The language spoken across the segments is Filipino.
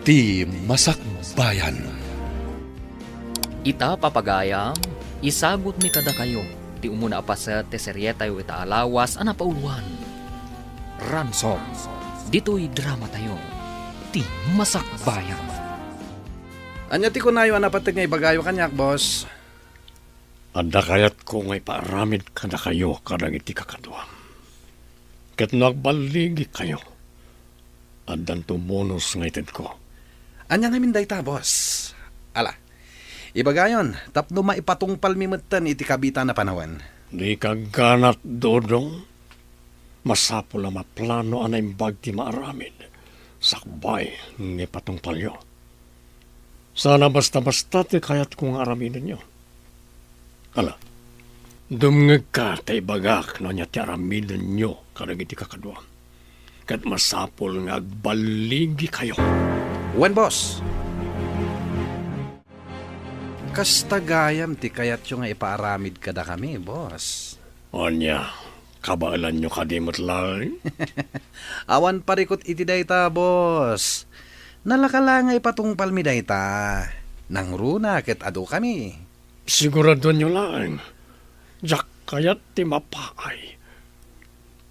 Ti Masakbayan. Ita papagayam, isagot mi kada kayo, ti umuna pa sa teseryeta yu ita alawas anapauluan. Ransom, dito'y drama tayo, ti Masakbayan. Anya ti kunayo anapatig nga ibagayo kanyak, boss. Anda kayat ko ngay paaramid kada kayo kadang iti kakadwa. Kat nagbaligi kayo. Adan tumunos nga itin ko. Anya ngamin dayta, boss. Ala, ibagayon, tapno maipatungpal mimatan iti kabita na panawan. Di kaganat, Dodong. Masapo lang maplano anay bagti maaramid. Sakbay, nga patungpal yo. Sana basta-basta ti kayat kong aramidin nyo. Ala, dumngag ka tay bagak no niya ti aramidin nyo kadang iti kakadwa. Kat masapol nga agbaligi kayo. Wen, boss. Kastagayam ti kayat yung nga ipaaramid kada kami, boss. Anya, kabaalan nyo kadimot lang. Awan parikot iti dayta, boss. Nalakala nga ipatungpal mi dayta. Nang runa ket adu kami. Sigurado nyo lang. Jak kayat ti mapaay.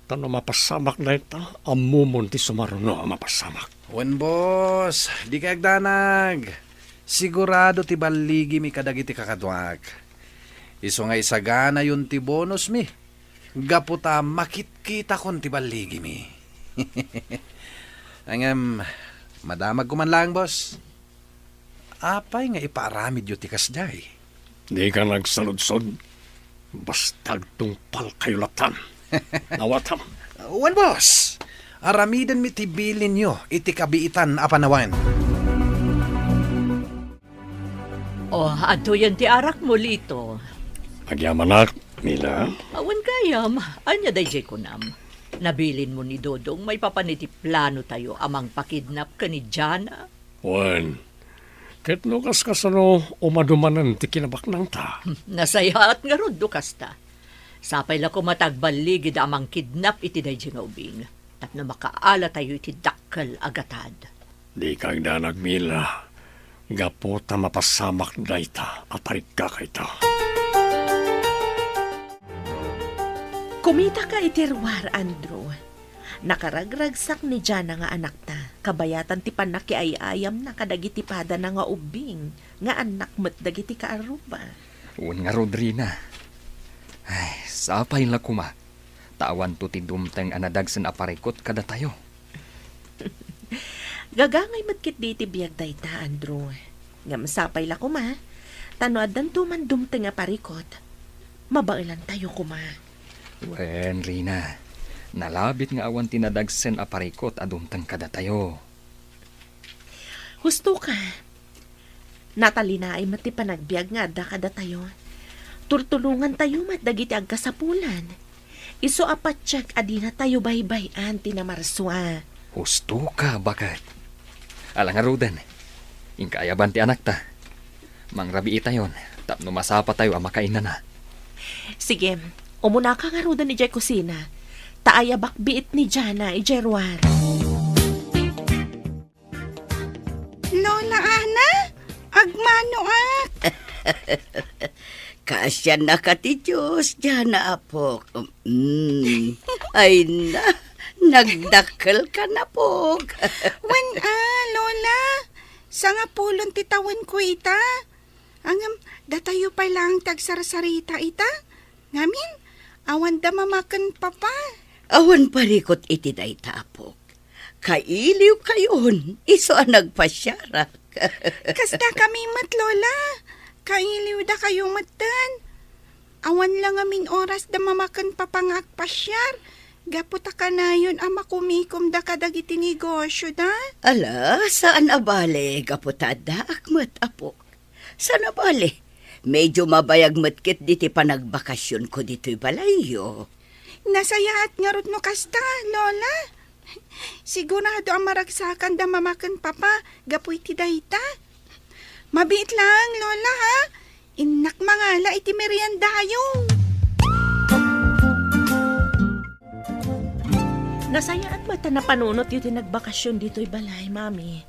Tano mapasamak na ita, amumon ti sumaruno ang mapasamak. Wen, boss. Di kay agdanag. Sigurado ti baligi mi kadagiti kakadwak. Iso nga isagana yun ti bonus mi. Gaputa makit-kita kon ti baligi mi. Angam, madamag ko man lang, boss. Apay nga ipaaramid yu ti kasjay. Di ka nagsaludsod. Bastag tungpal kayo latan. Nawatam. Wen, boss. Aramiden mi ti bilin nyo iti kabiitan apanawan. Ato yan ti arak mo lito. Pagyamanak, Mila. Awan kayam, anya day jay kunam. Nabilin mo ni Dodong may papaniti plano tayo amang pakidnap ka ni Jana. Wan. Ket lukas kasano umadumanan ti kinabaknang ta. Nasayaat nga rod kasta. Sapay la ko matagbaligid amang kidnap iti day jay nga ubing. Tapno makaala tayo iti dakkel agatad. Di kang danag, Mila. Gapota mapasamak dayta aparit ka kayta. Kumita ka itirwar, Andrew. Nakaragragsak ni Jana nga anak ta. Kabayatan ti panaki ay ayam na kadagitipada na nga ubing. Nga anak mo't dagiti kaaruba. Un nga Rodrina. Ay, sapay la kuma. Tawan to ti dumteng anadagsan aparikot kada tayo. Gagangay matkit di ti biyag dayta, Andrew. Nga masapay la kuma. Tanoadan tuman dumteng nga parikot. Mabailan tayo kuma. Wen, Rina. Nalabit nga awan tinadagsen aparikot adumtang kada tayo. Husto ka. Natalina ay mati panagbiag nga adda kada tayo. Turtulungan tayo mat dagiti agkasapulan. Iso apatsyag adina tayo baybayan tinamarswa. Husto ka, bakit? Alang nga Roden, ingkaayaban ti anak ta. Mangrabi itayon, tapno masapa tayo ang makainan na. Sige, umuna ka nga rodan ni Jay kusina. Taaya bakbiit ni Jana, Ijerwan. Lola Ana, agmano ak. Kasya na ka ti Diyos, Jana apok. Ay na, nagdakkel ka na pok. Wan Lola. Sa nga pulon titawan ko ita. Angam, datayo pa lang tagsarasarita ita. Ngamin, awan da mamakan papa. Awan parikot iti dayta apok. Kailiw kayon, iso ang nagpasyarak. Kasda kami mat, Lola. Kailiw da kayo matan. Awan lang amin oras da mamakan papangak pasyar. Gaputa ka na yun ama kumikom da kadagiti negosyo da. Ala, saan abale, gaputada akmat apok. Saan abale? Medyo mabayag matkit diti panagbakasyon ko dito'y balayo. Nasayaat nga rod no kasta, Lola. Sigurado ang maragsakan da mamakan papa, gapuy ti dayta. Mabit lang, Lola, ha? Inak mangala iti meriendayo. Nasaya at mata na panunot yung tinagbakasyon dito'y balay, Mami.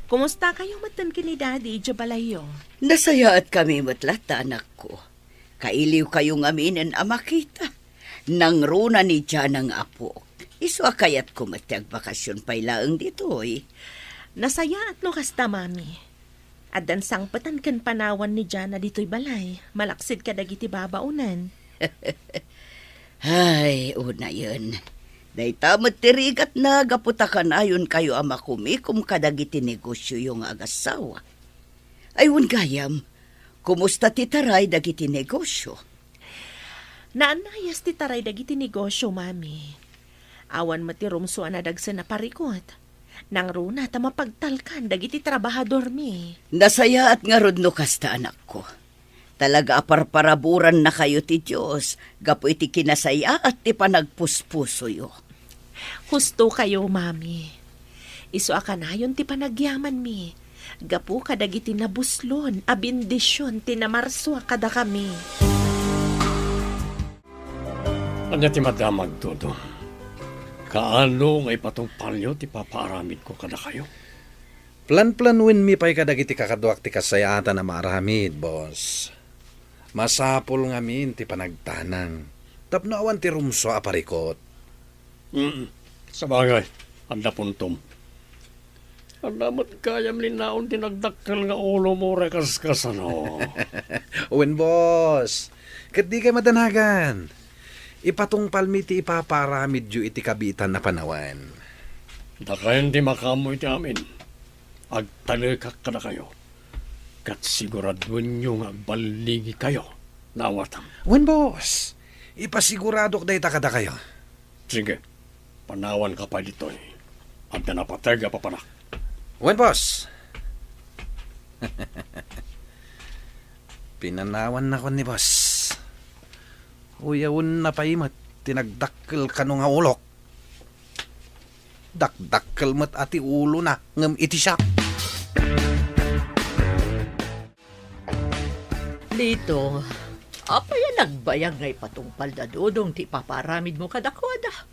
Kumusta kayo matan kini Daddy, Jabalayo? Nasayaat kami matlata, anak ko. Kailiw kayong aminin amakita. Nang runa ni Jan ang apo. Iso kayat ko matiag bakasyon pa ilaang dito eh. Nasaya at no kasta, Mami. At dan sang patan kan panawan ni Jana dito'y balay. Malaksid ka dagiti babaunan. Ay, una yun. Day tamat tirigat na gaputakan ayon kayo ama kumikum kadagiti negosyo yung agasawa. Ayun gayam, kumusta titaray dagiti negosyo? Naanayas ti taray dagiti negosyo, Mami. Awan matirumso anadagsa na parikot. Nang runa ta mapagtalkan dagiti trabahador mi. Nasaya at nga rod no kasta anak ko. Talaga aparparaburan na kayo ti Diyos. Gapo iti kinasaya at ti panagpuspuso yo. Husto kayo, Mami. Iso akanayon ti panagyaman mi. Gapo kadagiti nabuslon, abindisyon, tinamarso kada kami. Anya ti madamag todo. Kaano nga ipatong palyo ti papaaramid ko kada kayo? Plan-planwin mi pa'y kadagiti kakaduak ti kasayatan na maaramid, boss. Masapol nga min ti panagtanang. Tapno awan ti rumso aparikot. Sa bagay, anda puntom. Ang damat kayam linaon tinagdakkel nga ulo mo rekas ano. Uwin, boss. Kat di kay madanagan. Ipatong palmi ti ipaparamid yu iti kabitan na panawan. Dakayan di makamoy ti amin. Agtalikak kada kayo. Kat siguraduan nyo nga baligi kayo. Nawatang. Uwin, boss. Ipasiguradok day ta kada kayo. Sige, panawan ka pa dito eh. At napatag pa panak. Uwin, boss. Pinanawan na ko ni boss. Uyawon na paimat, tinagdakkel ka nga ulok. Dakdakkel mat ati ulo na, ngam iti siya. Dito, apa yan nagbayag nga ipatungpal da dodong ti paparamid mo kadakwada.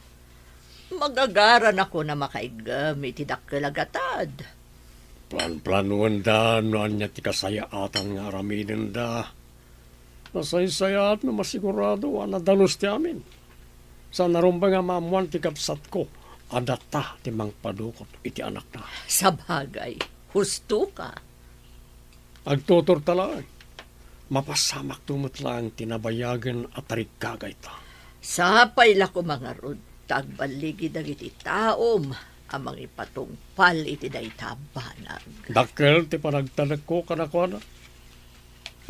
Magagaran ako na makaigamit ti dakkilagatad. Plan-planuan da, noan niya ti kasayaatan nga araminin da. Nasaysayat na masigurado na dalos ti amin. Sa narumba nga mamuan ti kapsat ko, adata ti mangpadukot iti anak na. Sa bagay, husto ka. Agtutor talang, mapasamak tumot lang tinabayagan at tarikagay ta. Sapay la ko mga rod, tagbaligi dagiti taom, amang ipatungpal iti daytabanag. Dakkel ti panagtalag ko kanakwana.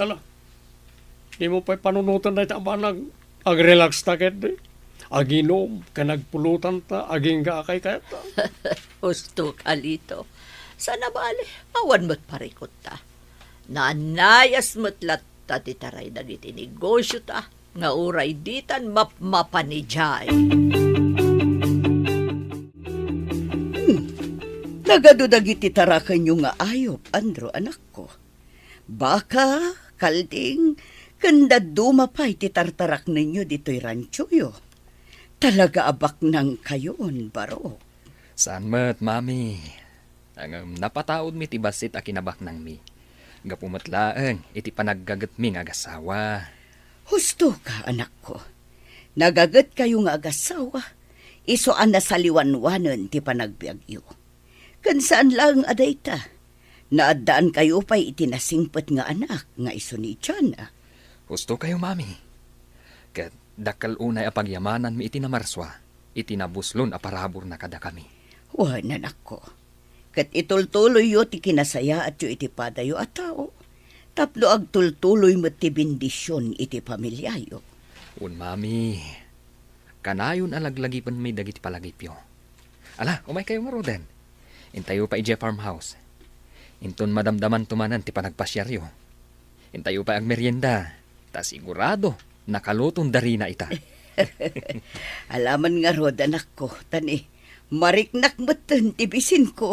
Yala, di mo pa'y panunutan na itabanag. Ag-relax ta ket. Aginom, kanagpulutan ta, aging gaakay kaya ta. Husto ka lito. Sana bali, awan mo't parikot ta. Nanayas mo't latta ti taray dagiti negosyo ta. Nga uray ditan mapanijay. Nagadudagiti tarakan nyo nga ayop, Andro, anak ko. Baka, kalding, kanda dumapay ti tartarak ninyo dito'y rancho yo. Talaga abak nang kayon, baro. Saan mat, Mami? Ang napataod mi ti basit a kinabak nang mi. Gapumatlaeng iti panaggagat mi nga agasawa. Husto ka, anak ko. Nagagat kayo nga agasawa. Isoan na saliwanwanan ti panagbiag iyo. Kansaan lang aday ta. Naadaan kayo pa'y itinasingpat nga anak nga iso ni Tiana. Gusto kayo, Mami. Kat dakal unay apagyamanan mi iti namarswa. Iti nabuslon a parabor na kada kami. Wan, anak ko. Kat itultuloy yo ti kinasaya at yo iti padayo at tao. Tapno agtultuloy mo ti bendisyon iti pamilyayo. Un, Mami. Kanayon alaglagipan mi dagiti palagipyo. Ala, umay kayo nga roden. Intayo pa ije farmhouse. Inton madamdaman tumanan ti panagpasyaryo. Intayo pa ang merienda. Ta sigurado, nakalutong dari na ita. Alaman nga rod, anak ko, tani, mariknak matan tibisin ko.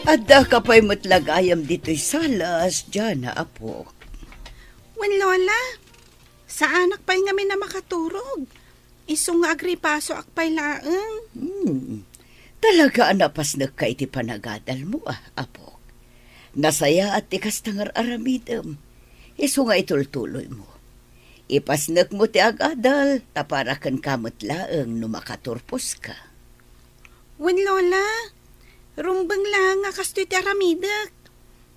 Adda ka pa'y matlagayam dito'y salas, Diana, apo. Wen Lola, sa anak pa'y ngamin na makaturog. Isong nga agripaso akpay laeng. Talaga anapas na ka iti panagadal mo, Apok. Nasaya at ikas tangar aramidem. Iso nga itultuloy mo. Ipasnak mo ti agadal, taparakan kamot laeng no makaturpos ka. Wen lola, rumbang lang nga kasto iti aramidak.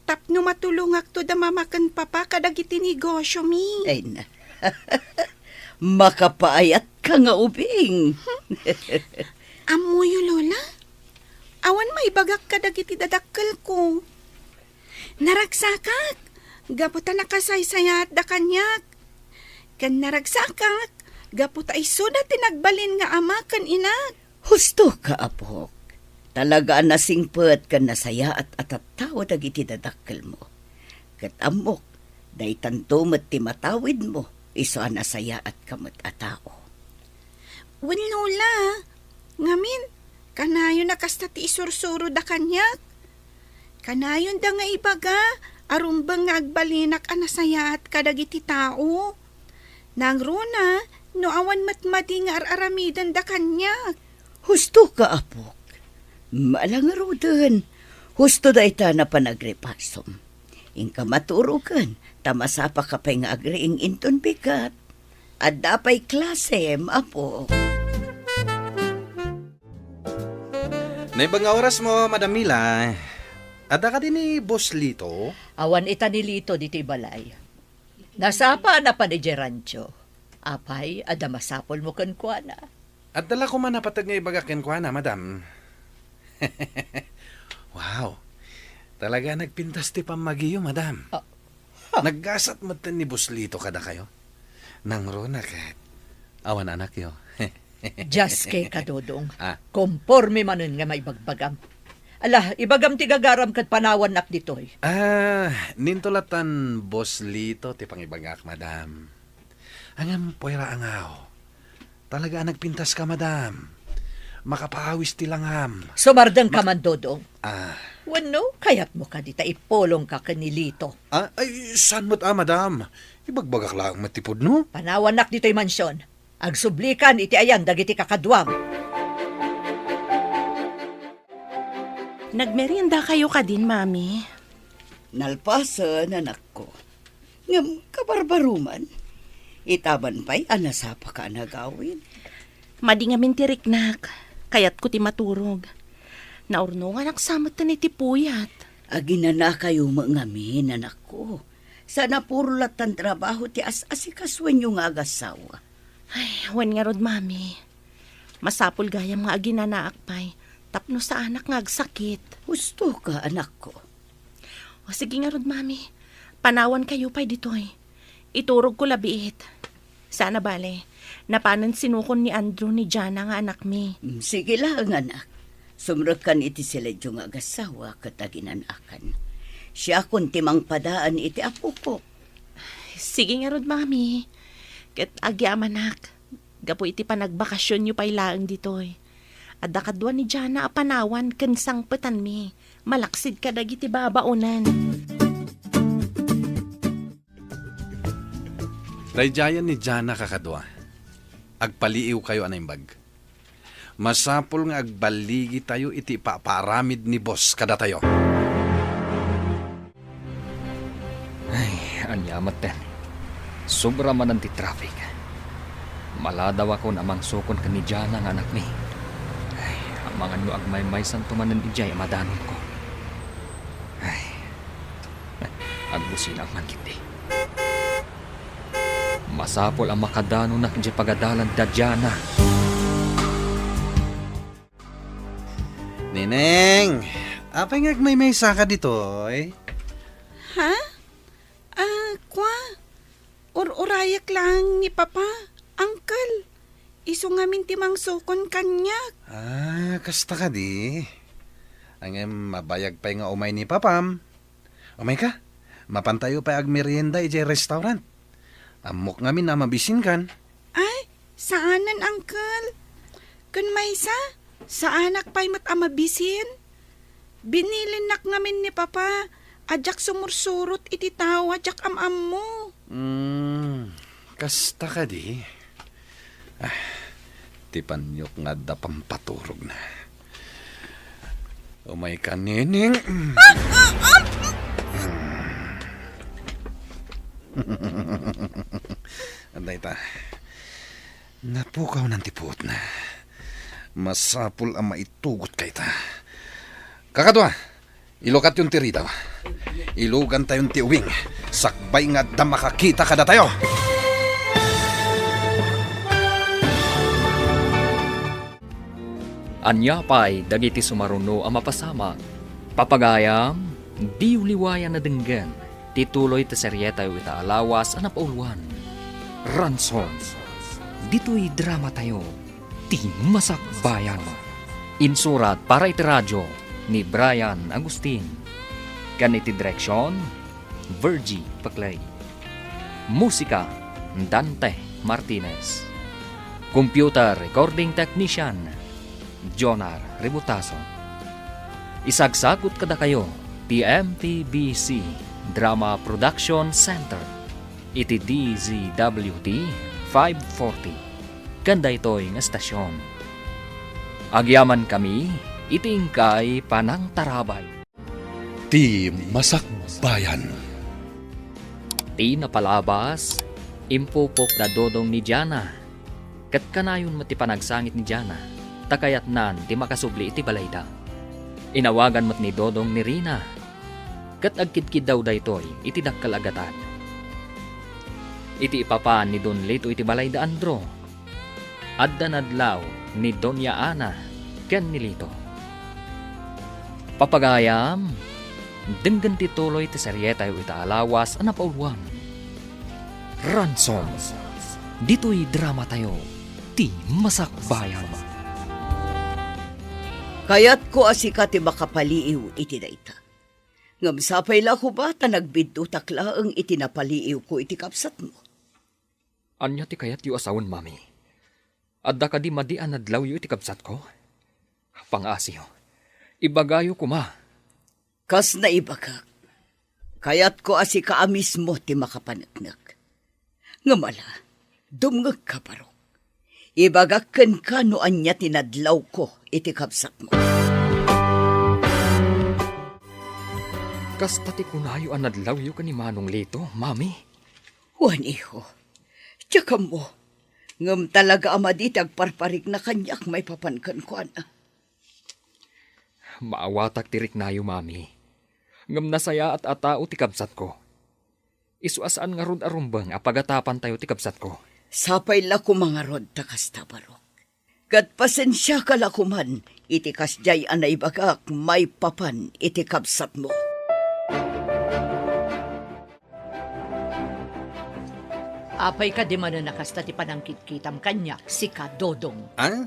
Tapno matulungak to da mamakan papa kadagiti negosyo mi. Ay na. Makapaayat ka nga ubing. Amoyo lola, awan maibagak kadagiti dadakkel ko. Naragsakak, gaputa nakasaysayat da kanyak. Kan naragsakak, gaputa iso da tinagbalin nga ama kan inak. Husto ka, Apok. Talaga nasingpet ka nasaya at atatawa dagiti dadakkel mo. Kat amok, day tanto met ti matawid mo, iso nasaya at kamot atao. Wen lola, ngamin, kanayon na kasta ti isursuro da kanyak. Kanayon da nga ibaga, arumbang nga agbalinak anasaya at kadagiti tao. Nang runa, no awan matmadi nga araramidan da kanyak. Husto ka, Apok. Malangaro din. Husto da ita na panagrepasom. Ingka maturugan, tamasapa ka pa'y nga agriing inton bigat. At dapay klase, Apok. Naibang nga oras mo, Madam Mila. Ada ka din ni Boss Lito? Awan itanilito dito balay. Nasapa na pa ni Gerancho. Apay, ada masapol mo kan kuana. At dala ko man napatag nga ibagakin ko na, Madam. Wow. Talaga nagpintas ti pamagiyo, Madam. Naggasat matan ni Boss Lito kada kayo. Nang rona kat. Awan anak yo. Just kay kadodong. Ah. Komporme manon nga may bagbagam. Ala, ibagam ti gagaram kat panawan nak ditoy. Nintulatan Boss Lito ti pangibagak, Madam. Angam puwera angaw. Talaga nagpintas ka, Madam. Makapaawis ti langam. Sumardang ka man, Dodong. Ah, Wano, kayat mo ka dita ipolong ka kanilito. ay, saan mo't Madam? Ibagbagak lang matipod, no? Panawan nak dito'y mansyon. Agsublikan iti ayan dagiti kakadwam. Nagmerienda kayo ka din, Mami. Nalpasan, anak ko. Ngam kabarbaruman. Itaban pa'y anasapa ka nagawin. Madi nga mintiriknak. Kayat ko ti maturog. Naurno nga naksamot na ni ti puyat. Agina na kayo mangamin, anak ko. Sana puro latan trabaho ti as-asikaswan yung agasawa. Ay, wan nga rod, Mami. Masapol gayam nga aginanaak pa'y. Tapno sa anak nga agsakit. Gusto ka, anak ko. O sige nga rod, Mami. Panawan kayo pa'y ditoy. Iturog ko labiit. Sana bale, napanan sinukon ni Andrew ni Jana nga anak mi. Sige lang, anak. Sumrakan iti sila yung agasawa kataginaнаkan. Siya kun timang padaan iti apo ko. Sige nga rod, Mami. Kat agyam anak. Gapo iti panagbakasyon nyo pa'y laang ditoy. Adda kadwa ni Jana apanawan kansang petan mi. Malaksid ka dagiti babaunan. Dayjayan ni Jana kakadwa. Agpaliiw kayo anaimbag. Masapol nga agbaligi tayo iti paparamid ni boss kada tayo. Ay, anyamat ten. Sobra man ang ti traffic. Maladaw ako namang sukon ka ni Jana nga anak ni. Ay, ang mga no agmay-may santuman ng ijay madanon ko. Ay, agbusin ang mangkiti. Masapol ang makadano na kanya pagadalan da Jana. Neneng, apay nga agmay-may saka dito, eh? Ha? Kwa? Urayak lang ni Papa. Uncle, iso nga mintimang sukon kanyak. Kasta ka di. Ang mabayag pa nga umay ni Papam. Umay ka, mapantayo pa agmerienda ije restaurant. Amok ngamin na mabisin kan. Ay, saanan, Uncle? Kun may sa anak pa'y mat amabisin. Binilin nak ngamin ni Papa. Ajak sumursurot iti tawa, ajak am mo. Kasta ka di. Tipanyok nga da pampaturog na. Umay ka, nining. Anday ta. Napukaw ng tipot na. Masapul ang maitugot kay ta. Kakadwa, ilukat yung tiri daw. Ilugan tayong tiuwing. Sakbay nga da makakita kada tayo. Anya pa'y dagiti sumaruno ang mapasama. Papagayam, di uliwayan na denggan. Tituloy ta seryeta yu ita alawas ang napauluan. Ransom. Dito'y drama tayo. Ti Masakbayan. Insurat para iti radyo ni Brian Agustin. Ganiti direksyon, Virgie Paclay. Musika, Dante Martinez. Computer Recording Technician, Jonar Rebutaso. Isagsagot kada kayo, TMTBC Drama Production Center. Iti DZWD 540. Kanda ito'y nga stasyon. Agyaman kami, itingkay panang tarabay. Ti Masakbayan. Ti napalabas, impupok na dodong ni Jana. Kat kanayon mati panagsangit ni Jana, takayat nan ti makasubli iti balayda. Inawagan mat ni dodong ni Rina. Kat agkidkid daw daytoy iti dakkal agatan. Iti ipapan ni Don Lito iti balayda Andro. Adda nadlaw ni Doña Ana ken ni Lito. Papagayam, denggan tituloy ti seryeta yu ita alawas ang napauluan. Ransom. Dito'y drama tayo. Ti Masakbayan. Kayat ko asika ti makapaliiw iti dayta. Ngam sapay la ko ba ta nagbidto takla ang itinapaliiw ko iti kapsat mo? Anya ti kayat yu asawan, mami. Adda ka di madian adlaw yu iti kapsat ko. Pangasiyo. Ibagayo ko ma. Kas na iba ka. Kayat ko asika mismo ti makapanagnak. Ngamala, dumngag ka parok. Ibagakken ka no anya tinadlaw ko iti kapsat mo. Kas tati kunayo ang nadlaw yu ka ni Manong Lito, mami. Juan iho, tsaka mo, ngam talaga amaditag parparik na kanyak may papankan ko ana. Maawatak tirik nayo, mami. Ngam nasaya at atao ti kapsat ko. Isuasaan nga rod arumbang apagatapan tayo ti kapsat ko. Sapay la ko mga rod takas tabarok. Kat pasensya ka la kuman, iti kasjay anay bagak may papan iti kapsat mo. Apay ka di man na nakasta ti panangkit-kitam kanya, si Kadodong. Ah?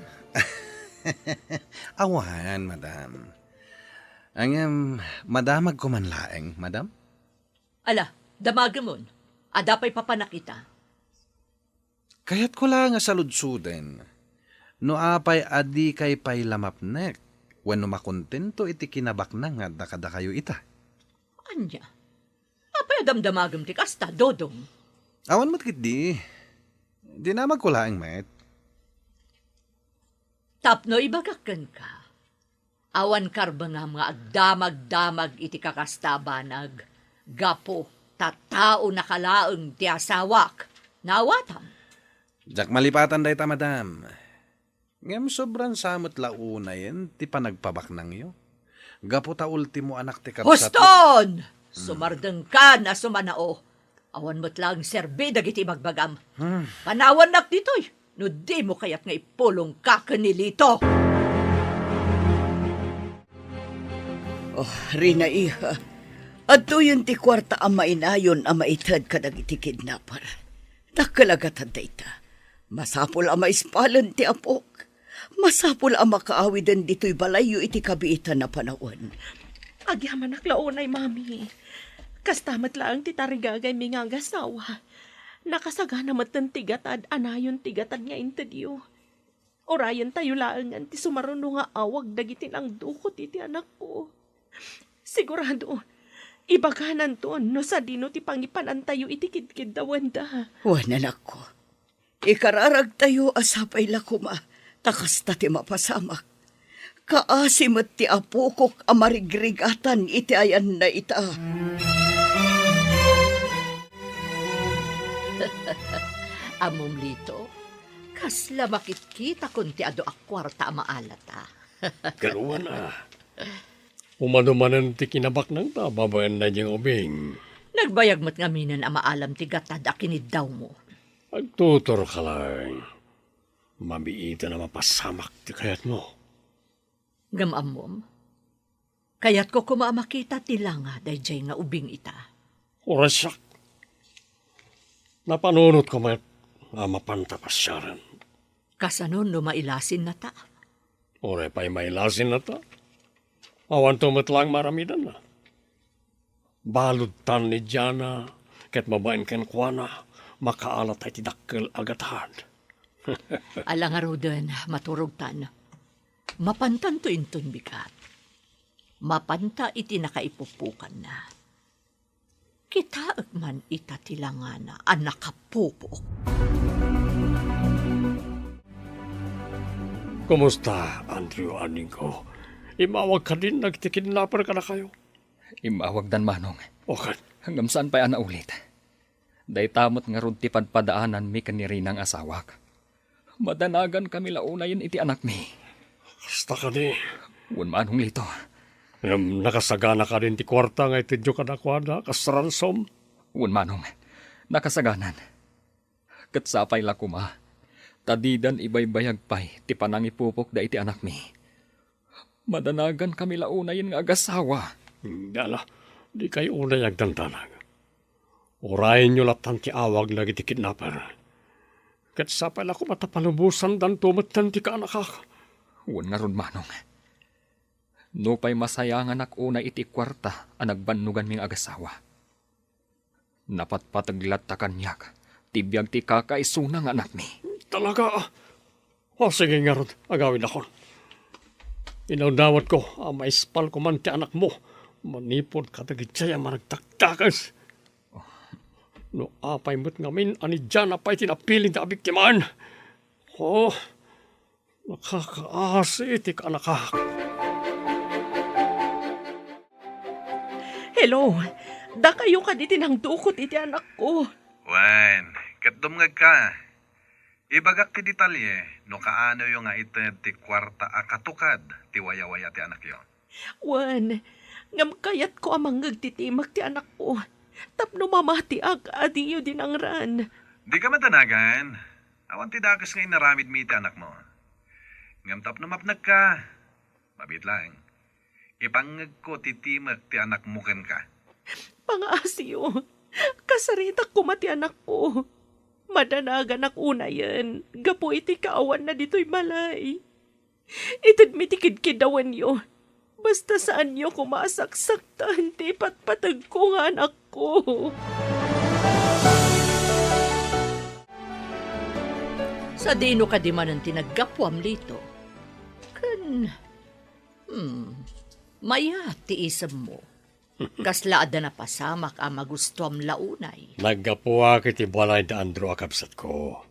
Awan, madam. Ang madamag ko man laeng, madam? Ala, damagamon. Adapay papanakita. Kayat ko lang nga saludsuden. No apay adi kay pay lamapnek. Wenno makontento iti kinabak na nga dakada kayo ita. Anya? Apay adamdamagam ti kasta, Dodong. Awan mo't kit di. Di na magkulaang met. Tapno ibagakan ka. Awan karba nga mga agdamag-damag iti kakastabanag. Gapo, tatao nakalaeng ti asawak. Nawatam. Jak malipatan day ta, madam. Ngem sobrang samot launa yan, ti panagpabak nang yo. Gapo ta ultimo anak ti kapsat. Huston! Sumardeng ka na sumanao. Awan mo't lang serbe dagiti magbagam. Panawan nak ditoy. No di mo kayat nga ipulong ka kanilito. Oh, Rina iha. Adto yun ti kwarta ang mainayon ang maitad kadag iti kidnapper. Nakalagatan dayta. Masapol ang maispalan ti apok. Masapol ang makaawidan dito'y balayo iti kabiitan na panahon. Agyaman naklaunay, mami. Kastamat lang ti tarigagay mi nga gasawa. Nakasagana matan tigatad, anayon tigatad nga intadyo. Orayan tayo laangan ti sumaruno nga awag dagitin ang dukot iti anak ko. Sigurado, ibaganan to no sa dino ti pangipanan tayo iti kidkid dawan da. Wan anak ko. Ikararag tayo asapay lakuma. Takas ta ti mapasamak. Kaasimot ti apukok amarigrigatan iti ayan na ita. Amom lito, kasla makikita kun ti ado akwarta maalata. Karuan Umanumanan ti kinabak ng babayan na niyang ubing. Nagbayag mo't ngaminan ang maalam ti gatad akinid daw mo. Agtutor ka lang. Mamiita na mapasamak ti kayat mo. Gamamom, kaya't ko kumamakita tila nga dayjay nga ubing ita. Orasyak. Napanunot ko mapantapasyaran. Kasanon no mailasin na ta. Ore pa'y mailasin na ta. Awan tumot lang maramidan na. Balod tan ni Diana, ket mabain ken kuana, makaalat ay tidakkel agatan. Alang arudan, maturog tan. Mapantan to inton bikat. Mapanta iti nakaipupukan na. Kita man ita tilangana ang nakapupok. Kumusta, Andrew aning ko? Imawag ka din, nagtikidnapper ka na kayo. Imawag dan manong. Okay. Hanggang saan pa ana ulit? Day tamot nga ron ti padpadaanan mi kanirinang asawak. Madanagan kami launayan iti anak mi. Kasta ka ni. Wan manong lito. Nakasagana ka din ti kwarta nga itidyo ka na kwada, kasransom. Wan manong. Nakasaganan. Katsapay la kuma. Tadidan ibaybayag pay ti panangipupok da iti anak mi. Madanagan kami launayan nga agasawa. Dala, di kayo unay agdandanag. Urayin nyo latan ti awag lagi ti kidnapper. Katsapay la ko matapalubusan dan tumatan ti kaanakak. Wan nga ron manong. No pa'y masayangan ak una iti kwarta ang nagbannugan ming agasawa. Napatpataglat ta kanyak, tibiyag ti kakaisuna nga anak mi. Talaga. O sige nga ron, agawin ako. Inaudawat ko, maispal ko man ti anak mo. Manipod ka tagitsaya maragtaktakas. No apay mo't ngamin, ani dyan apay tinapiling na abiktimaan. Oh, nakakaasi iti ka nakak. Hello, da kayo ka di tinang dukot iti anak ko. Wan, katdumngag ka. Ibagak ti detalye, no kaano yung nga ited ti kwarta akatukad, ti waya-waya ti anak yo. Wan, ngam kayat ko amang nagtitimak ti anak ko. Tapno mamati adiyo din ang ran. Di ka matanagan. Awan ti dakas nga inaramid mi ti anak mo. Ngam tapno mapnag ka. Mabit lang. Ipangag ko titimak ti anak mo ken ka. Pangaasiyo, kasaritak ko mati anak ko. Madanagan ak una yan. Gapo iti kaawan na dito'y malay. Itad mitikid-kidawan yo. Basta saan nyo kumasaksaktan, ti patpatag ko nga anak ko. Sa dino ka di man ang tinaggapwam lito. Maya ti isam mo. Kaslaada na pasamak ang magustuam launay. Naggapuwa kiti balay da Andrew akabsat ko.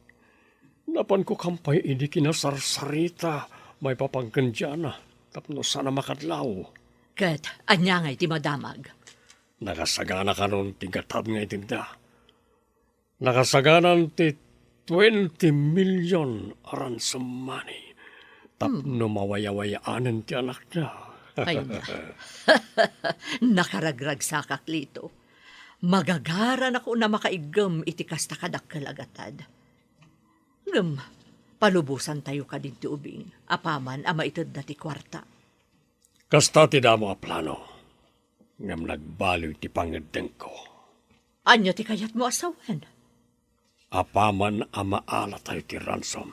Napan ko kampay ini kinasarsarita, may papanggan dyan na. Tapno sana makadlaw. Kat, anya ngay ti madamag. Nakasagana ka nun tigatad nga itinda. Nakasaganan ti 20 million ransom money. Tapno mawaya-wayaanan ti anak niya. Ay na. Nakaragrag sa kaklito. Magagaran ako na makaigam iti kasta kadakkel agatad. Gam, palubusan tayo ka din ti ubing. Apaman ama itod na ti kwarta. Kasta ti damo a plano. Ngam nagbaliw ti pangedeng ko. Anya ti kayat mo asawan? Apaman amaala tayo ti ransom.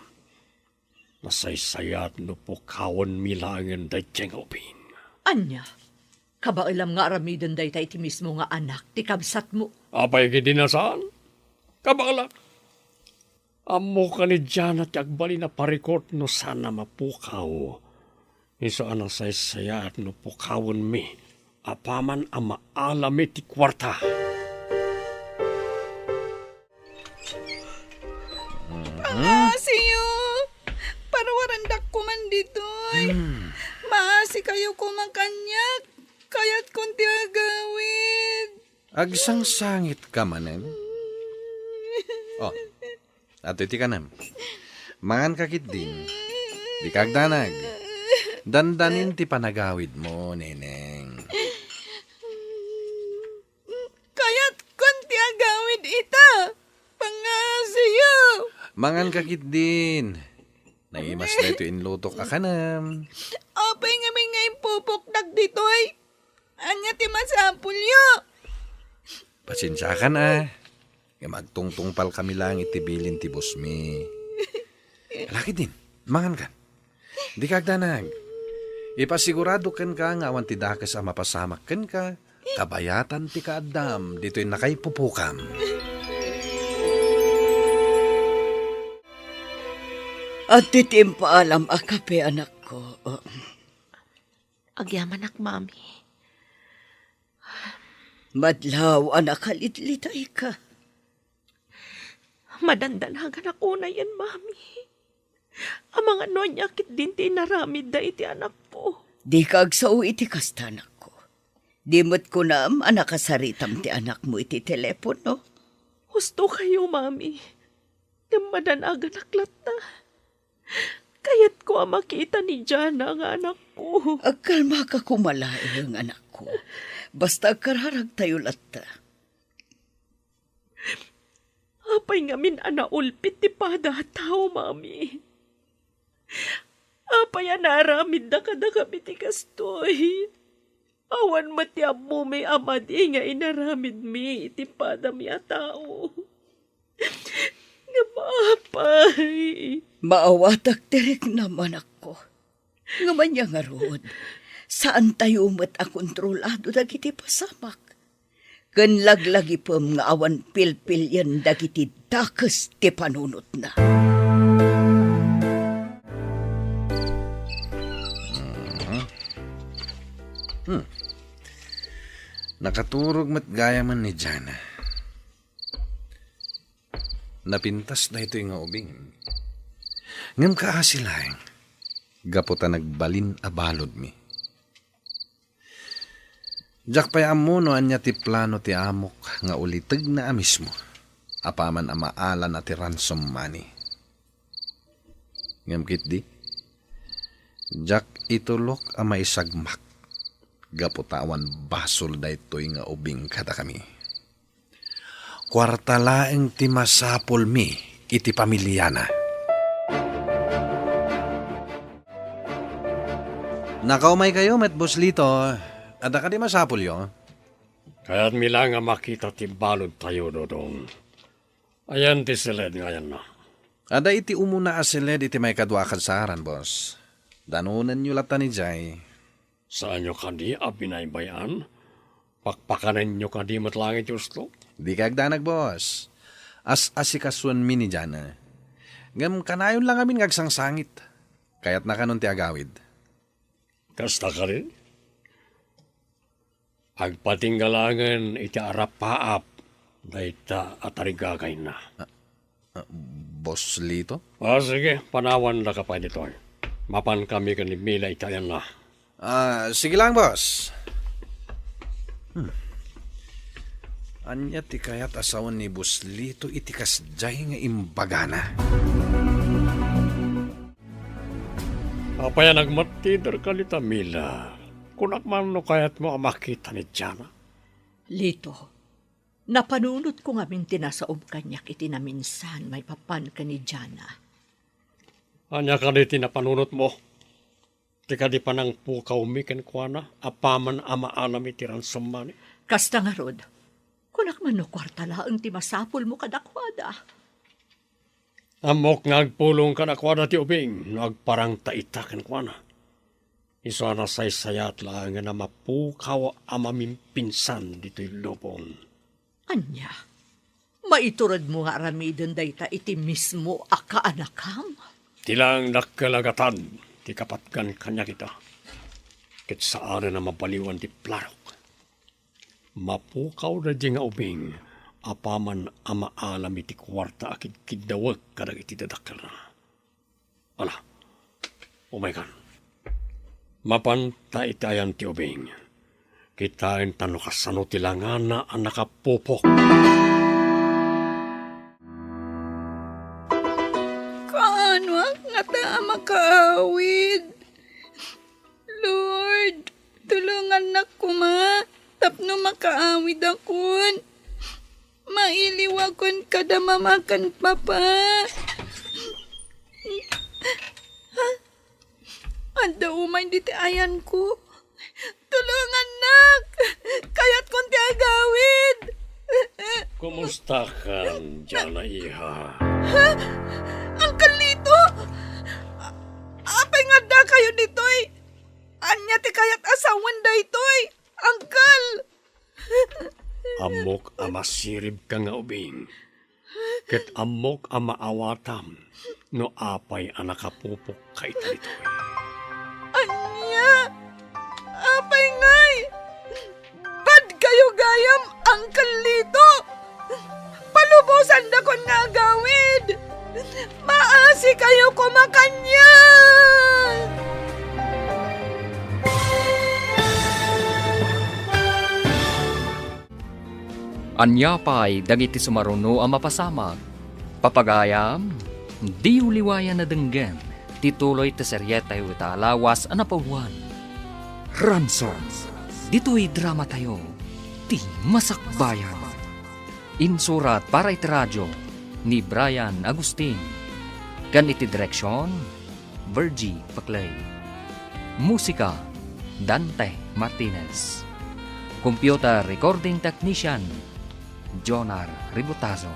Nasaysayat no po kawon milangan da jengopin. Anya? Kabailam nga aramidon day tayo ti mismo nga anak ti kabsat mo. Apay kidinasaan? Kabalak. Amo ka ni Diana ti agbali na parikot no sana mapukaw. Iso anang saysayat no pukawon mi. Apaman ang maalami ti kwarta. Pangasiyo! Parawarandak ko man dito. kasi kayo kumakanyak. Kaya't kunti agawid. Agsang sangit ka manen. Oh, ato iti kanam. Mangan kakit din. Di kagdanag. Dandanin ti panagawid mo, neneng. Kaya't kunti agawid ita. Pangasiyo. Mangan kakit din. Naimas na ito inlutok akanam. Apay nga may nga impupukdag dito ay. Anya ti masapulyo. Pasensya ka na. Nga magtungtungpal kami lang itibilin ti busmi. Laki din, mangan ka. Di kagdanag. Ipasigurado ken ka nga awan ti dakas a mapasamak ken ka. Kabayatan ti kaadam dito'y nakaipupukam. At titimpaalam akape anak ko. Agyaman ak, mami. Madlaw anak kalitlitay ka. Madandalagan ako na yan, mami. Ang mga nonyakit din tinaramid da iti anak ko. Di kagsaw iti kasta anak ko. Di mo't ko na anak kasaritam ti anak mo iti telepono. Husto kayo, mami. Namadanagan aklat na. Kaya't ko ang makita ni Jana ang anak ko. Agkalma ka kumalae ang anak ko. Basta kararag tayo latta. Apay ngamin anaulpit ti pada tao, mami. Apay anaramid na kada kami ti kastoy. Awan matiab mo may amadi nga inaramid mi iti pada mi a tao. Nga maapay. Maawatak direk naman ako. Ngaman niya nga roon. Saan tayo umat a kontrolado dagiti pasamak? Ken laglagi pam nga awan pilpil yan dagiti dakes ti panunot na. Nakaturog mat gaya man ni Jana. Napintas na ito yung ubing. Ngam kaasilang, gaputa nagbalin abalod mi. Jak payam mo no anya ti plano ti amok nga uliteg na amismo. Apaman amaalan at ti ransom money. Ngam kit di, jak itulok ang maisagmak. Gaputawan basol da ito'y nga ubing kada kami. Kwartalaeng ti masapol mi iti pamilyana. Nakaumay kayo, met Boslito. Ada ka di masapol yo? Kaya't mila nga makita ti balod tayo, Dodong. Ayan ti silid ngayon na. Ada iti umuna asilid iti may kadwakad saaran, boss. Danunan nyo lata ni Jay. Saan nyo kadi abinaybayan? Pakpakanan nyo kadi matlangit yusto? Di kagdanag, boss. As asikasuan mi ni Jana. Ngam kanayon lang amin ngagsang sangit. Kaya't nakanon ti agawid. Kasta ka rin? Agpatinggalangan iti arapaap dayta atarigagay na. Boss Lito? Sige, panawan na ka pa dito. Mapan kami ka ni Mila itayan na. Sige lang, boss. Anya ti kayat asawan ni Boss Lito iti kasjay nga imbagana. Apaya nagmatidar ka lita Mila. Kunak man no kayat mo makita ni Jana. Lito, napanunot ko nga min tinasaom kanyak iti na minsan may papan ka ni Jana. Anya ka di tinapanunot mo. Tika di pa nang pukaw miken kwa na, apaman ama alam iti ransom mani. Kasta nga rod, kunak man no kwarta laang ti masapul mo kadakwada. Amok ngagpulong ka na kwa na ti ubing, nagparang taitaken kwa na. Iso na saysayat lang na mapukaw amaming pinsan dito'y lobong. Anya, maiturod mo nga aramidon dayta iti mismo akaanakam. Tilang nakalagatan. Ti kapatkan kanya kita. Kit saan na mabaliwan ti plarok. Mapukaw na di nga ubing, apaman ama alam iti kwarta akid kidawag kadag iti dadakal na. Ala, umay kan. Mapanta itayan ti ubing. Kitain tano kasano tilangana ang nakapupok. Kaano nga ta makaawid? Lord, tulungan na ko ma. Tapno makaawid akon. Mailiwakon kada mamakan papa. Anda umay diti ayan ko. Tulungan nak. Kayat kon ti agawid. Kumusta ka, Jana Iha? Angkal Lito! Apay nga da kayo ditoy. Anya ti kayat asawan da itoy. Angkal! Amok amasirib ka nga ubing. Ket amok amaawatam no apay ang nakapupok kay talitoy. Anya! Apay ngay! Bad kayo gayam, Angkal Lito! Palubusan da kon nga agawid! Maasi kayo kumakanya! Anya pa'y dagiti sumaruno ang mapasamag. Papagayam, di uliwayan na denggen, tituloy te seryeta yu alawas ang napauwan. Ransom, dito'y drama tayo, ti masakbayan. Insurat para iti radyo ni Brian Agustin. Kan iti direksyon, Virgie Paclay. Musika, Dante Martinez. Computer Recording Technician, Jonar Ribotazo.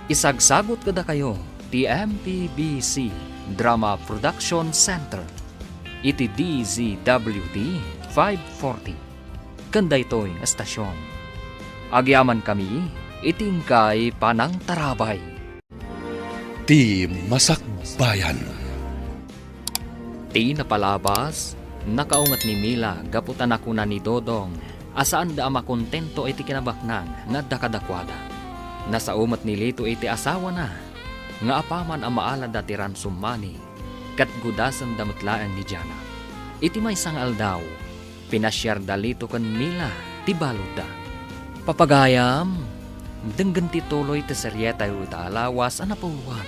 Isagsagot kada kayo ti MPBC Drama Production Center iti DZWD 540 kanda ito'y estasyon. Agyaman kami itingkay panang tarabay. Ti Masakbayan. Ti napalabas, nakaungat ni Mila gaputan ako na ni Dodong asaan da makontento iti kinabaknang nga dakadakwada. Nasa umat ni Lito iti asawa na nga apaman ang maalad dati ransom money kat gudasan damatlaan ni Jana. Iti may sangal daw, pinasyar da Lito kan Mila ti balod da. Papagayam, denggan ti tuloy ti seryeta yu ita alawas ang napuluan.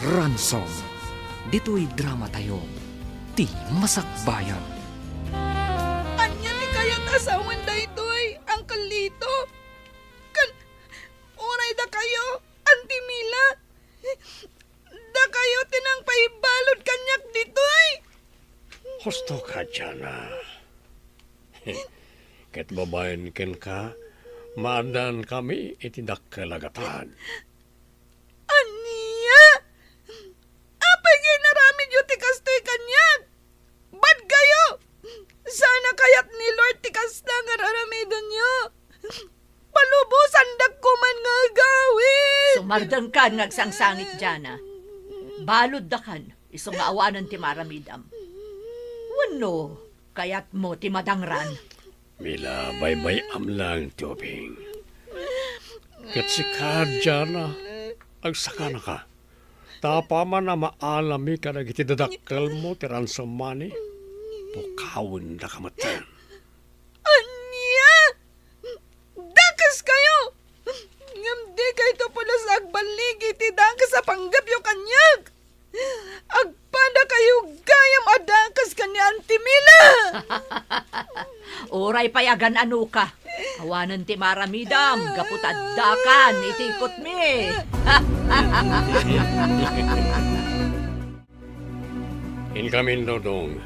Ransom, dito'y drama tayo, ti masakbayan. Anya ti kayat asawan da itoy, Angkal Lito. Kan, uray da kayo, Auntie Mila. Da kayo tinang paibalod kanyak ditoy. Husto ka, Jana. Ket babayan ken ka, maadan kami itidak kalagatan. Ania! Apay ginaramid yu ti kastoy kanyak. Bad kayo! Sana kayat ni Lord ti kasta nga raramidan nyo. Palubusan dagkuman nga gawin. Sumardang kan ngagsangsangit Jana. Balod da kan, iso nga awanan ti maramidam. Wano, kayat mo ti madangran. Mila, baybay amlang tubing. Ket si ka, Jana, agsakana ka. Tapaman na maalami ka nagiti dadakkel mo ti ransom money. Pukawin na kamatan. Anya! Dakas kayo! Ngamdi kayo to pula sa agbaligi ti dakas sa panggap yung kanyag. Agpada kayo gayam adakas kanya Auntie Mila. Oray payagan ano ka. Awanan ti maramidam, gaputadakan, itikot mi. Inkamin dodong.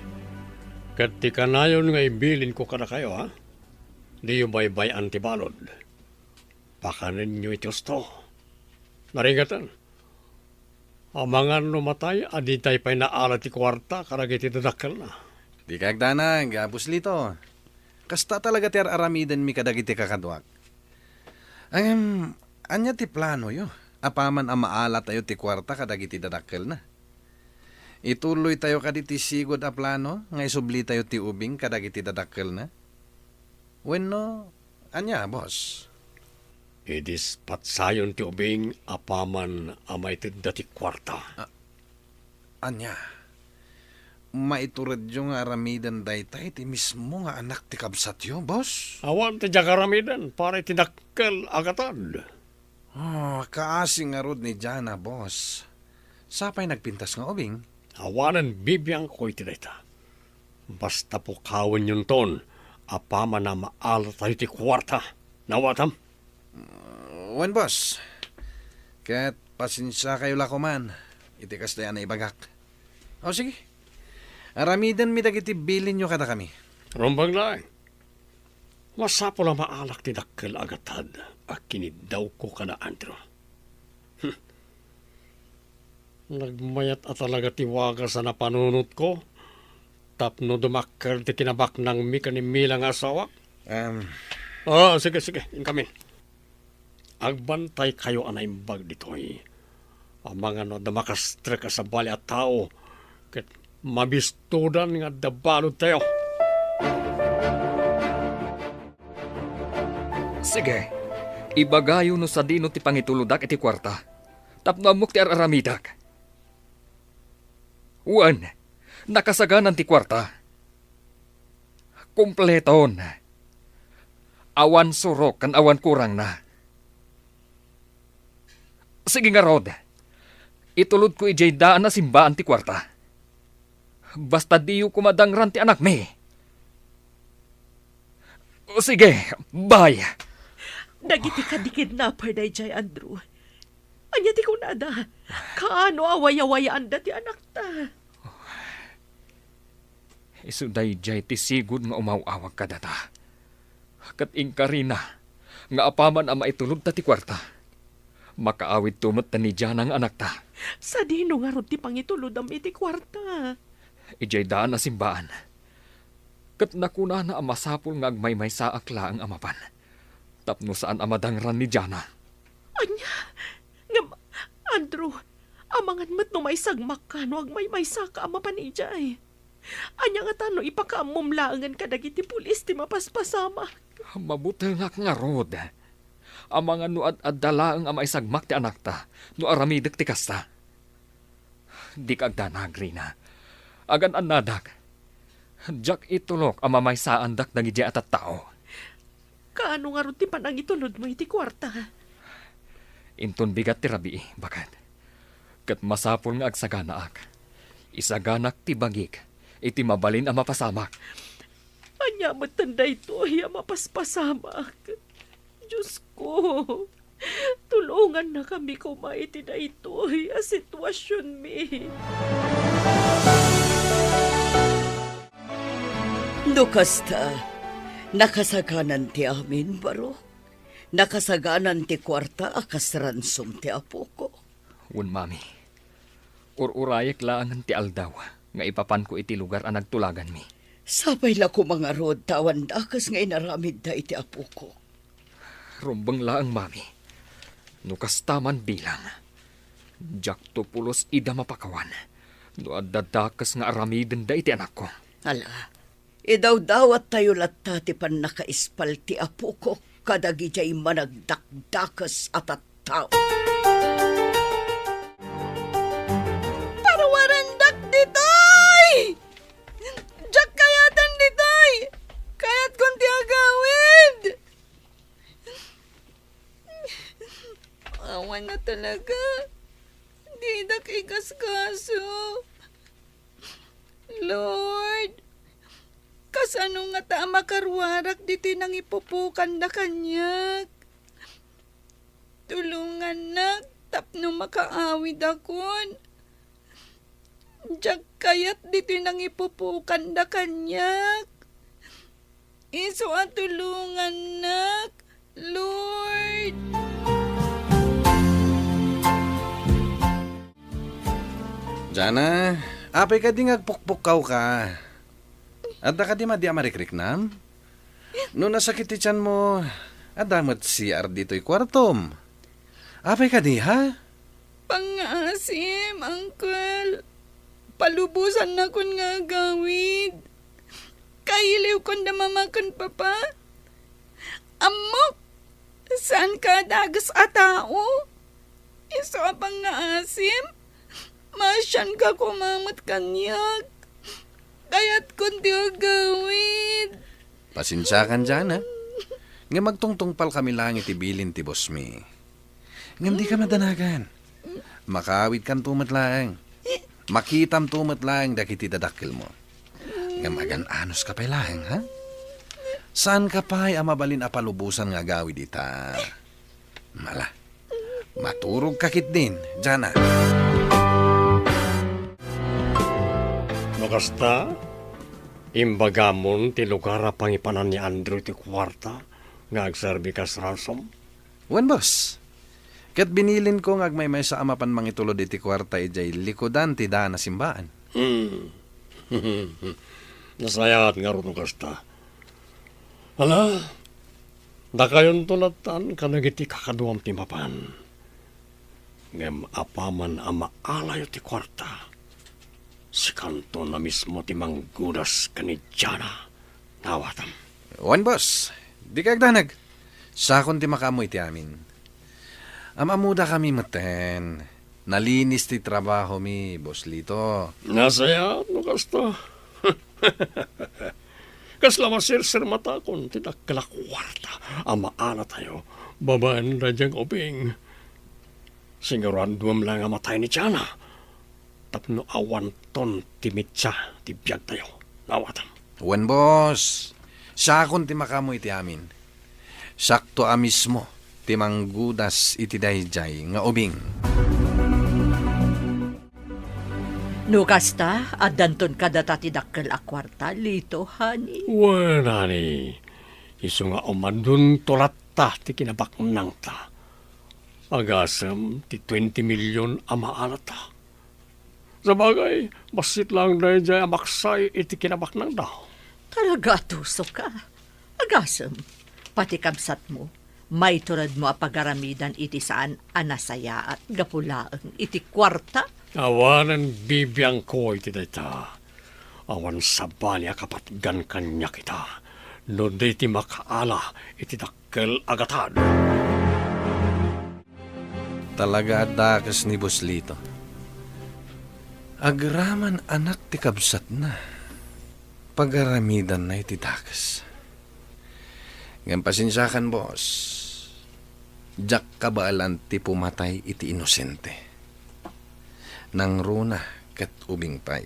Kat ti kanayon nga ibilin ko kada kayo, ha? Di yung baybay antibalod. Pakanin nyo iti gusto. Naringatan. Amangan numatay, aditay pa'y naala ti kwarta, karagiti dadakkel na. Di kagdanag, Apos Lito. Kasta talaga ti aramidan mi kadagiti kakadwak. Anya ti plano yo. Apaman ang maala tayo ti kwarta kadagiti dadakkel na. Ituloy tayo kaditi sigod a plano, nga isubli tayo ti ubing kadagiti dadakkel na. Wenno, anya, boss? Idis patsayon ti ubing apaman amay ti dati kwarta. Anya, maiturad yung aramidan daytay ti mismo nga anak ti kabsat yo, boss. Awan ti jakaramidan para tinakkel agatad. Kaasing nga rod ni Jana, boss. Sapay nagpintas nga ubing. Awanan bibiyang ko iti dayta. Basta po kawan yun ton, apama na maala tayo ti kwarta. Nawatam? Wan, boss. Kat pasensya kayo lako man. Itikas na yan na ibagak. O sige. Aramidan mi dagiti bilin nyo kada kami. Rumbang lang. Masapo lang maalak ti dakkel agatad. Akinidaw ko ka na, Andrew. Nagmayat at talaga tiwaga sa napanunot ko. Tapno dumakkel ti tinabak ng mika ni Mila nga asawa. Sige. Yung kami. Agbantay kayo anaimbag ditoy. Ang mga no damakastre ka sa bali at tao. Kat mabistudan nga dabalod tayo. Sige, ibagayo no sa dino ti pangituludak iti kwarta. Tapno amok ti araramidak. Uwan, nakasaganan ti kwarta. Kumpleton. Awan surok kan awan kurang na. Sige nga Rod, itulod ko ijay daan na simbaan ti kwarta. Basta diyo kumadangran ti anak me. Sige, bye. Dagiti ka di kidnapper day jay, Andrew. Anya ti kunada. Kaano away-awayaan da ti anak ta. Isuday jay ti sigud nga umawawag ka data. Kat ingkarina, nga apaman ang maitulog ta ti kwarta. Makaawid tumot ta ni Diana ang anak ta. Sa dino nga ron ti pangitulod am iti kwarta. Ijay daan na simbaan. Kat nakuna na ang masapul nga agmaymay sa akla ang amapan. Tapno saan amadangran ni Diana. Anya, nga, Andrew, amangan mat no may sagmak ka no agmaymay sa ka amapan ijay. Anya nga tano ipakaamumlaangan ka dagiti pulis ti mapaspasama. Mabuti nga Rod. Ang mga nuad at dalaang amay sagmak ti anak ta, no aramidak ti kasta. Di kagdanag, Rina. Agan anadak. Jak itulok amamay saan dak dagiti atat tao. Kaano nga ron ti panang itulod mo iti kwarta? Inton bigat ti rabi, bakat. Kat masapol nga agsaganaak. Isaganak ti bagik, iti mabalin ang mapasamak. Anya matanda ito ay mapaspasamak. Diyos ko, tulungan na kami kumaiti na ito ay sitwasyon mi. Nukasta, nakasaganan ti amin, baro. Nakasaganan ti kwarta akas ransom ti apo ko. Un mami, ururayek laangan ti aldaw, nga ipapan ko iti lugar ang nagtulagan mi. Sabay la ko mga rod tawan akas nga inaramid da iti apo ko. Rumbang laang mami, nukas taman bilang. Jak to pulos ida mapakawan, no adadakas nga aramiden da iti anak ko. Ala, idaw-dawat tayo latta ti pan nakaispal ti apo ko kadagi jay managdakdakas at at tao. Parawarandak ditoy! Diyak kayatan ditoy! Kayat kunti agawid! Awan na talaga. Di dak ikas-kaso. Lord, kasano nga ta makarwarak diti nang ipupukan na kanyak. Tulungan na, tapno makaawid akon. Diyak kayat diti nang ipupukan na kanyak. Iso at tulungan nak, Lord. Jana, apay ka di ngagpukpukaw ka. At ka di marikrik-nam? No nasakit ti tiyan mo, adamot si dito'y kwartom. Apay ka di, ha? Pangasim, Uncle. Palubusan na kun nga gawid. Kailiw kon da mamakon, Papa. Amok, saan ka dagas a tao? Iso pang nga asim. Masyan ka kumamot kanyak. kayat kundi gawin. Pasensya kan dyan, ha? Nga magtungtungpal kami lang itibilin ti boss mi. Nga di ka madanagan. Makawit kan tumat lang. Makitam tumat lang dakiti dadakil mo. Nga magan-anos ka pa lang, ha? Saan ka pa'y amabalin apalubusan nga gawid ita? Mala, maturog kakit din, dyan na. Makasta, imbagamon ti lugar pangipanan ni Andrew ti kwarta nga agserbi kas ransom. Wan boss, kat binilin ko nga agmay sa amapan mangitulod iti kwarta ijay likodan ti daan na simbaan. Nasayat nga ron kasta. Ala, dakayon tulatan kanagiti kakaduam ti mapan. Ngem apaman ang maalayo ti kwarta. Si kanto na mismo ti manggudas kanidyana. Nawatam. Wan boss, di ka agdanag. Sakon ti makamoy ti amin. Amamuda kami maten. Nalinis ti trabaho mi, boss Lito. Nasayat no kasta. Kasla masir-sir matakon, tidak kalakwarta, ang maana tayo, babaan na diyang ubing. Siguran duwam lang ang matay ni Tiana. Tapno awan ton timitsa, tibiyag tayo, nawatam. Wan boss, sakon ti makamoy ti amin. Sakto a mismo, ti manggudas iti dayjay nga ubing. No kasta, adanton kadata ti dakkel a kwarta, Lito, honey. Wala ni, iso nga umandun tulatta ti kinabaknang ta. Agasam ti 20 milyon ang maana ta. Sa bagay, basit lang na dyan amaksay iti kinabaknang daw. Talaga tuso ka. Agasem, pati kabsat mo, may tulad mo a pagaramidan iti saan anasaya at gapulaang iti kwarta. Awanan bibiyang ko iti dayta. Awan sabali kapatgan kanya kita. No ti makaala iti dakkel agatad. Talaga dakas ni Boss Lito. Agraman anak ti kabsat na. Pagaramidan na iti dakas. Ngayon pasensyakan, boss. Jak kabaalan ti pumatay iti inosente. Nang runa kat ubing pay.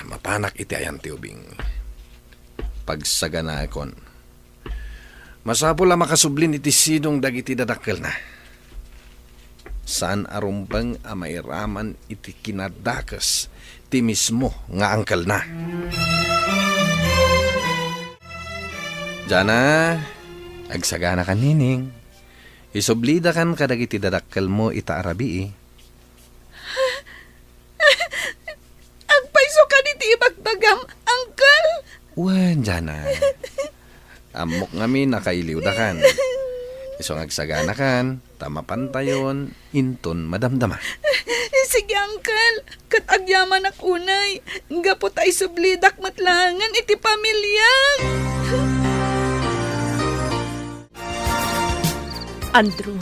Mapanak iti ayan ti ubing. Pagsagana akon. Masapula makasublin iti sidong dagiti dadakkel na. Saan arumbang amairaman iti kinadakas ti mismo nga angkel na. Jana, agsagana ka nining. Isoblida kan kadagiti dadakkel mo ita arabi. Agpaiso ka niti ibagbagam, Uncle. Wan, Jana. Amok ngami nakailiw da kan. Isong agsagana kan, tamapantayon, inton madamdama. Sige, Uncle. Kat agyaman ak unay. Gapot ay sublidak matlangan iti pamilya. Andrew,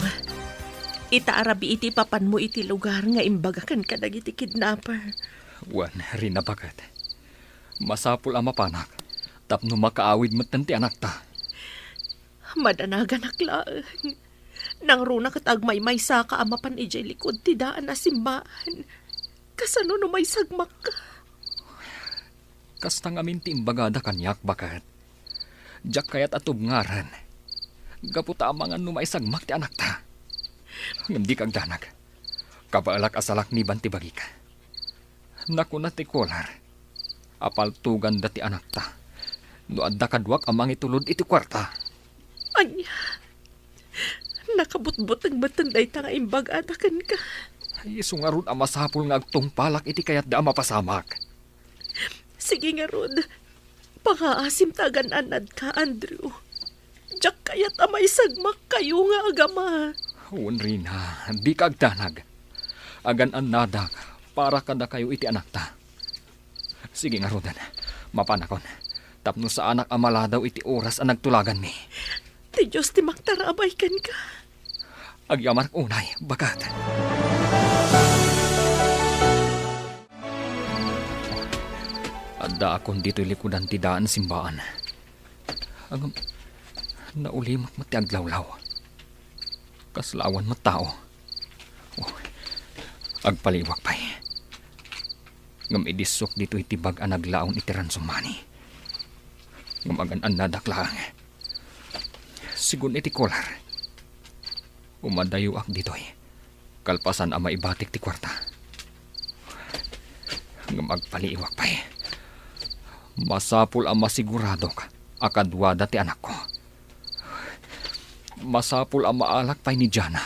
itaarabi iti papan mo iti lugar nga imbagakan ka dagiti kidnapper. Wan, rin na bagat. Masapul ang mapanak. Tapno makaawid matanti anak ta. Madanagan aklaan. Nang runa kat agmay-may sa kaamapan ijay likod ti daan na simbahan. Kasano no may sagmak ka? Kastang amin ti imbagada kanyak bagat. Jak kayat atub ngaran. Gaputa amangan numaisagmak ti anak ta. Hindi kang danag. Kabaalak asalak ni banti bagi ka. Nakuna ti kolar. Apal tugan dati anak ta. No adda kadwak amang itulod iti kwarta. Anya, nakabutbot ang matanday ta nga imbag-adakan ka. Ay, sungarun ang masapul nga agtungpalak iti kayat da mapasamak. Sige nga, Rod. Pangaasim tagan anad ka, Andrew. Diyak kayat amay sagmak kayo nga agama. Unri na, di ka agdanag. Agan anadag para kada kayo iti anak ta. Sige nga, Rodan. Mapanakon. Tapno sa anak amala daw iti oras ang nagtulagan mi. Ti Diyos ti maktarabay kan ka. Agyamark unay, bagat. Adda akong dito'y likudan ti daan simbaan. Ang naulimak mati aglawlaw. Kaslawan mat tao. Oh, agpaliwak pa'y. Ngam idisok dito itibag ang naglaon itiran sumani. Ngam agan nadaklang. Sigun iti kolar. Umadayo ak dito'y. Kalpasan ang maibatik ti kwarta. Ngam agpaliwak pa'y. Masapul ang masigurado ka. Akadwada ti anak ko. Masapul ang maalak pa'y ni Jana.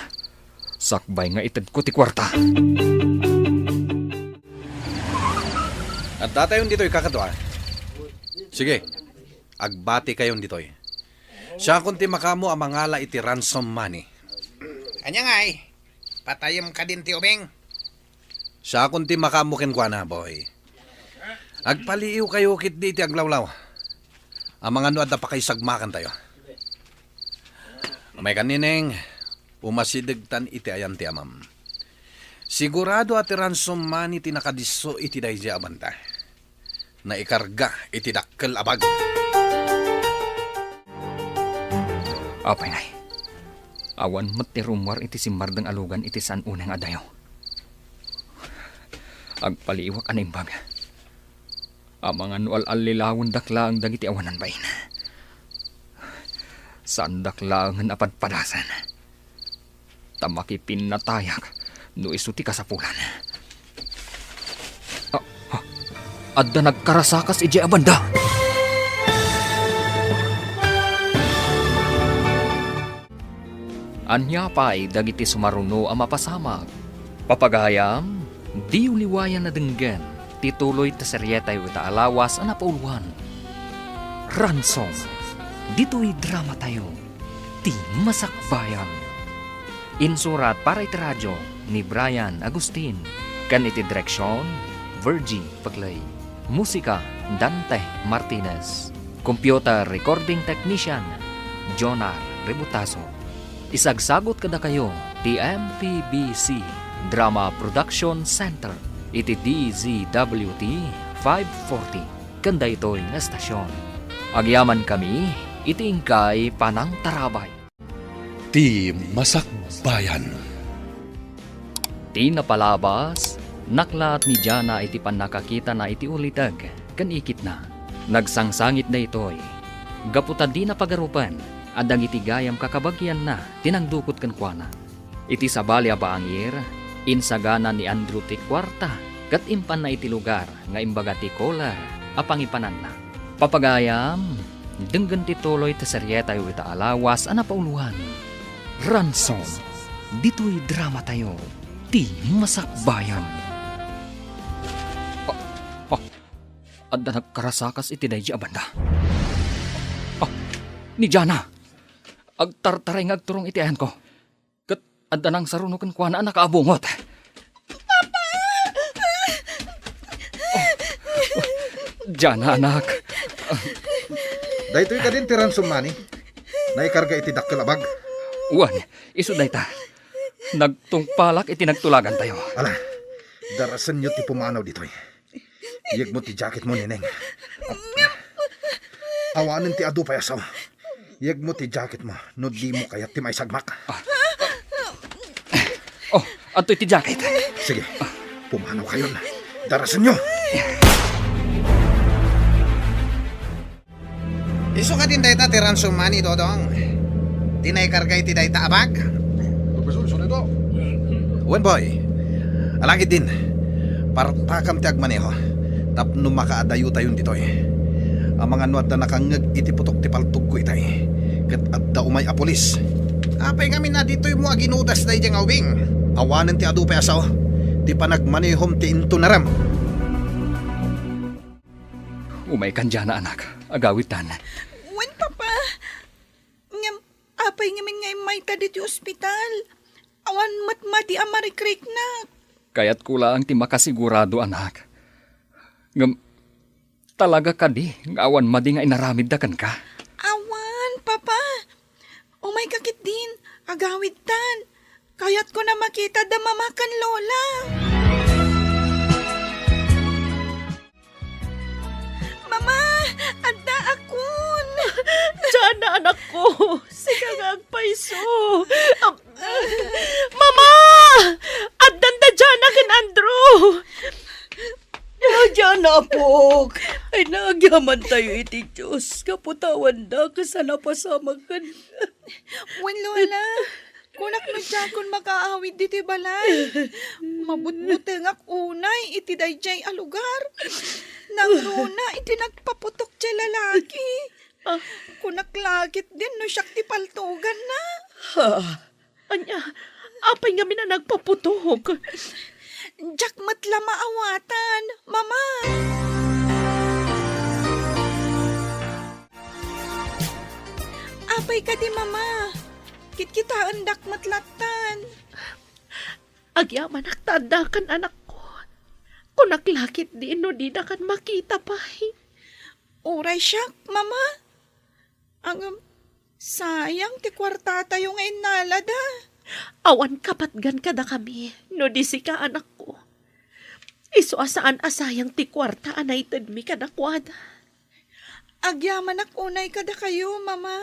Sakbay nga ited ko ti kwarta. At datayon dito'y kakadwa. Sige, agbati kayon dito'y. Siya kunti makamo ang mangala iti ransom money. Anya nga patayam ka din ti Ubeng. Siya kunti makamo kenkwa na, boy. Agpaliiw kayo kit di iti aglawlaw. Ang mga nuad na pa kayo sagmakan tayo. May kanineng, umasidigtan iti ayan ti amam. Sigurado at ransom money tinakadiso iti dahi abanta. Na ikarga iti dakkel abag. Apay nay. Awan mati rumwar iti simardang alugan iti san unang adayo. Agpaliwak anay baga. Amang anual alilawon dakla ang dagiti awanan bayin. Saan dakla ang napadpadasan. Tamaki pinatayak no isuti kasapulan. Adda nagkarasakas iji abanda. Anya pa'y dagiti sumaruno ang mapasamag. Papagayam, di uliwayan na denggen. Tituloy ta seryetay ta alawas ang napauluan. Ransom. Dito'y drama tayo. Ti Masakbayan. Insurat para iti radyo ni Brian Agustin. Kan iti direksyon, Virgie Paglay. Musika, Dante Martinez. Computer Recording Technician, Jonar Rebutaso. Isagsagot kada kayo, ti MPBC Drama Production Center. Iti DZWT 540. Kanda ito'y na estasyon. Agyaman kami, iti ingkay Panang Tarabay. Ti Masakbayan. Ti napalabas, naklat ni Jana iti panakakita na iti ulitag, kan ikit na. Nagsangsangit na ito'y. Gaputan di na pagarupan, adang iti gayam kakabagyan na, tinangdukot kan kuana. Iti sabali abaangir, insagana ni Andrew ti kwarta, kat impan na iti lugar, nga imbaga ti kolar, apangipanan na. Papagayam, denggan ti tuloy ti seryeta yu ita alawas, anapauluhan. Ransom, dito'y drama tayo, ti Masakbayan. Adda nagkarasakas iti daydi abanda. Ni Jana, agtartaray nga agturong iti ayan ko. Kat adda nang sarunukan kwa na nakaabungot. Papa! Jana, anak. Daytoy ka din ti ransom money. Naikarga iti dakkel abag. Uwan, iso dayta. Nagtungpalak iti nagtulagan tayo. Ala, darasan nyo ti pumanaw ditoy. Iyag mo ti jacket mo, Nineng. Awanin ti adu payasaw. Iyag mo ti jacket mo, no di mo kaya ti may sagmak. Oh, ato iti jacket. Sige, pumanaw kayo na. Darasan nyo. Iso ka din dayta ti ransom money, Dodong. Tinaikarga iti dayta abag. Wen boy, alangit din. Partakam ti agmaneho. Tapno makaadayo tayon ditoy. Ang mga nuad na nakangag iti putok ti paltug ko itay. Kat adda umay apolis. Apay kami na dito'y mo aginudas na ijang awing. Awanan ti adu payasaw. Ti panagmanehom ti intunaram. Umay kan Jana, anak. Agawitan. Wen, papa. Ngam, apay ngamin ngay may tadit yung ospital. Awan matmati amarikrik na. Kaya't kulang ti makasigurado, anak. Ngam, talaga ka di, ngawan madi nga inaramid da kan ka. Awan, papa. Umay kakit din. Agawid tan. Kayat ko na makita da mamakan lola. Sige nga agpaiso. Mama! Addan da dyan akin, Andrew! Diyan na, Apok. Ay, nagyaman tayo iti Diyos. Kaputawan na, kasana pasamagan. Wen, Lola. Kunak no dyan kung makaawid diti balay. Mabutbuteng ak unay iti dayjay a lugar. Nang runa iti nagpaputok jay lalaki. Kunak lagit din no siyak ti paltugan na. Anya, apay nga na nagpaputok. Jack matla maawatan, Mama. Apay ka di, Mama. Kitkitaan dak matlatan. Agyaman aktandakan anak ko. Kunaklakit din no di na kan makita pa. Uray siyak, Mama. Ang sayang ti kwarta tayo ngayon nalada. Awan kapatgan kada kami, no di si ka anak ko. Iso asaan asayang ti kwarta anay tadmi kada kwada. Agyaman ak unay kada kayo, Mama.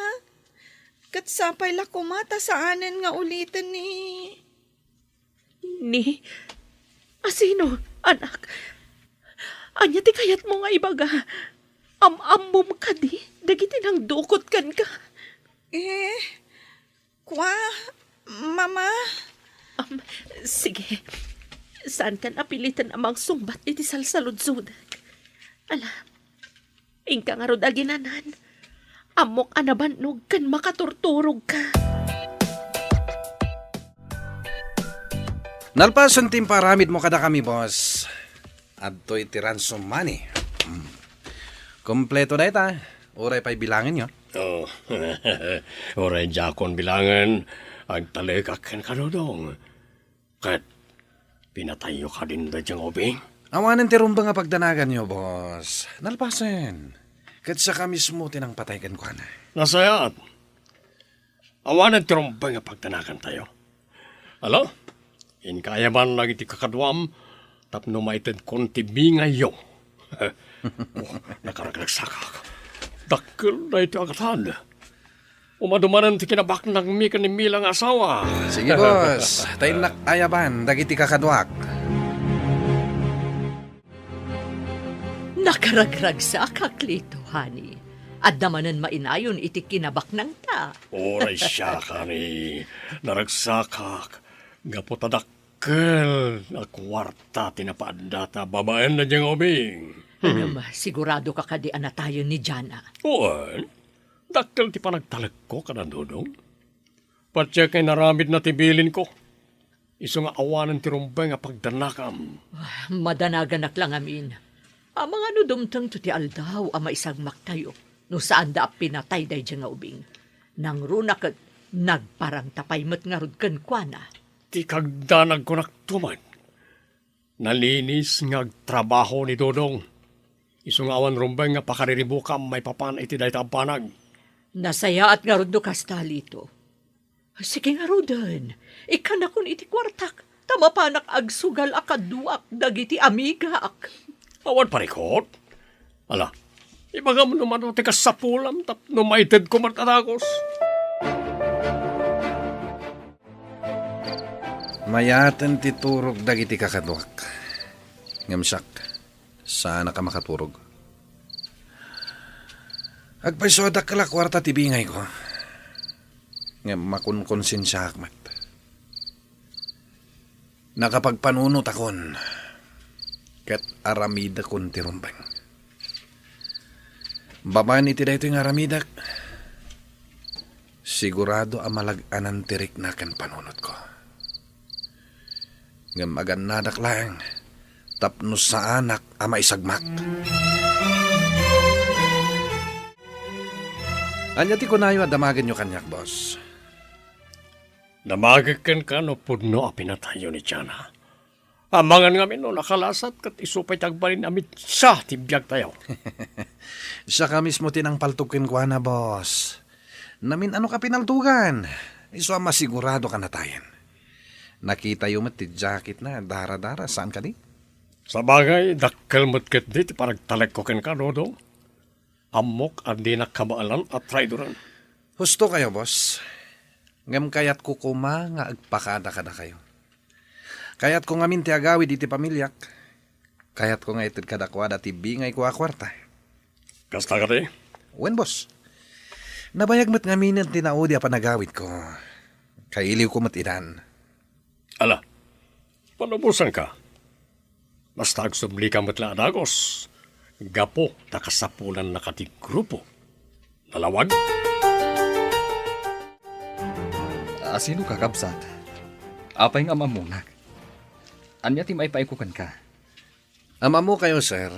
Katsapay la kumata saanen nga ulitin ni... Ni? Asino, anak? Anya ti kayat mo nga ibaga. Am-amom ka di, dagiti nang dukot kan ka. Mama. Sige. Saan kan apilitan amang sumbat iti salsaludsudag? Ala, ingka nga rod aginanan. Amok anabanog kan makaturturog ka. Nalpasan timparamid mo kada kami, boss. Adto iti ransom money. Kompleto na ita. Uray pa'y bilangin yun. Oh, oray jakon bilangan, agtalegak kan kanodong. Kat, pinatayo ka din da diyang obing. Awanan ti rumba nga pagdanagan nyo, boss. Nalpasan. Kat sa ka mismo tinang patay kan kwa na. Nasayat. Awanan tirumbay nga pagtanakan tayo. Alo? In kaya man lagi ti kakadwam, tapno maited konti bingayo. Nakaraglagsakak. Dakil na ito agatan. Umadumanan ti kinabak ng mika ni Milang asawa. Sige, boss. Tayo nakayaban, dagiti kakadwak. Nakaragragsak Klito, honey. At damanan mainayon iti kinabak ng ta. Oray siya ka ni naragsakak. Gapotadakkel na kwarta tinapaandata babaen na diyang obing. Sigurado ka kadi tayo ni Jana. Oan, dakkel ti panagtalag ko kanandodong. Patya kay naramid na tibilin ko. Iso nga awanan ti rumbay nga pagdanakam. Madanaganak lang amin. Ang mga nudumtang to ti aldaw ang maisagmak tayo. No saan da pinatay day dyan nga ubing. Nang runak at nagparang tapay mat nga rod kan kwa. Ti kagdanag ko naktuman. Nalinis nga trabaho ni Dodong. Iso nga awan rumbay nga pakariribukam may papan iti day tapanag. Nasaya at nga rod do kastalito. Sige nga rodan. Ikanak kun iti kwartak. Tama panak agsugal akaduak dagiti amiga ak. Awan parikot. Ala, ibaga mo naman o tikas sa pulam tap numaited ko matadagos. Mayaten ti turog dagiti kakadwak. Ngamsak, sana ka makaturog. Agpaisodak kala kwarta ti bingay ko. Ngam makunkonsensya akmat. Nakapagpanunot akon. Kat aramida kon ti rumbang. Baman iti dayto yung aramidak. Sigurado amalag-anan tirik na kan panunot ko. Ngam aganadak lang. Tapno sa anak ama isagmak. Anya ti kunayo at damagan nyo kanyak, boss. Namagakan ka no pudno a pinatayo ni Jana. Amangan nga no nakalasat kat isupay tagbalin amit sa tibiyag tayo. Siya ka mismo tinang paltukin ko na, boss. Namin ano ka pinaltugan. Iso ang masigurado ka na tayan. Nakita yung ti jacket na dara-dara. Saan ka di? Sa bagay, dakkel matket di ti paragtalag ko ken ka, Dodong. Amok at di nakabaalan at traidoran. Husto kayo, boss. Ngam kayat ko kuma nga agpakada-kada kayo. Kayat ko ngamin ti agawid iti pamilyak. Kayat ko nga itid kadakwa dati bingay ko akwarta. Kasta ka rin? Wen, boss. Nabayag mat ngamin ang tinaudi a panagawid ko. Kailiw ko mat idan. Ala, panubusan ka. Basta agsubli ka matla adagos. Gapo, nakasapulan na katig grupo. Nalawag? Sino ka, kabsat? Apay nga mamunag. Anya ti may paikukan ka? Ama mo kayo, sir.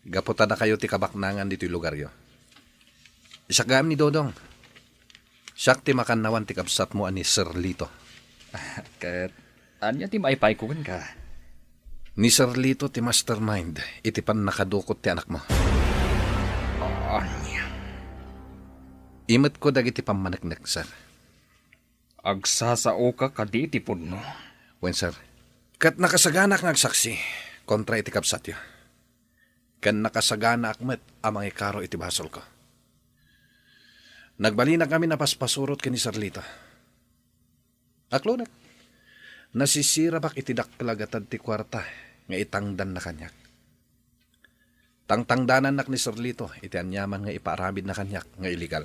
Gaputa na kayo ti kabaknangan dito'y lugar yo. Isagam ni Dodong. Siyak ti makanawan ti kabsat mo ani Sir Lito. Kat, anya ti may paikukan ka? Ni Sir Lito ti mastermind. Iti pan nakadukot ti anak mo. Anya. Imat ko dagiti pamanagnak, sir. Agsasao ka kaditipon no? Wen, sir. Kat nakasaganak nga agsaksi kontra iti kabsat yo. Kan nakasagana akmet amang ikaro iti basol ko. Nagbali na kami napaspasurot kini Sir Lito. Aklonak. Nasisira bak iti dakkalagatan ti kwarta nga itangdan na kanyak. Tangtangdanan nak ni Sir Lito iti anyaman nga ipaaramid na kanyak nga illegal.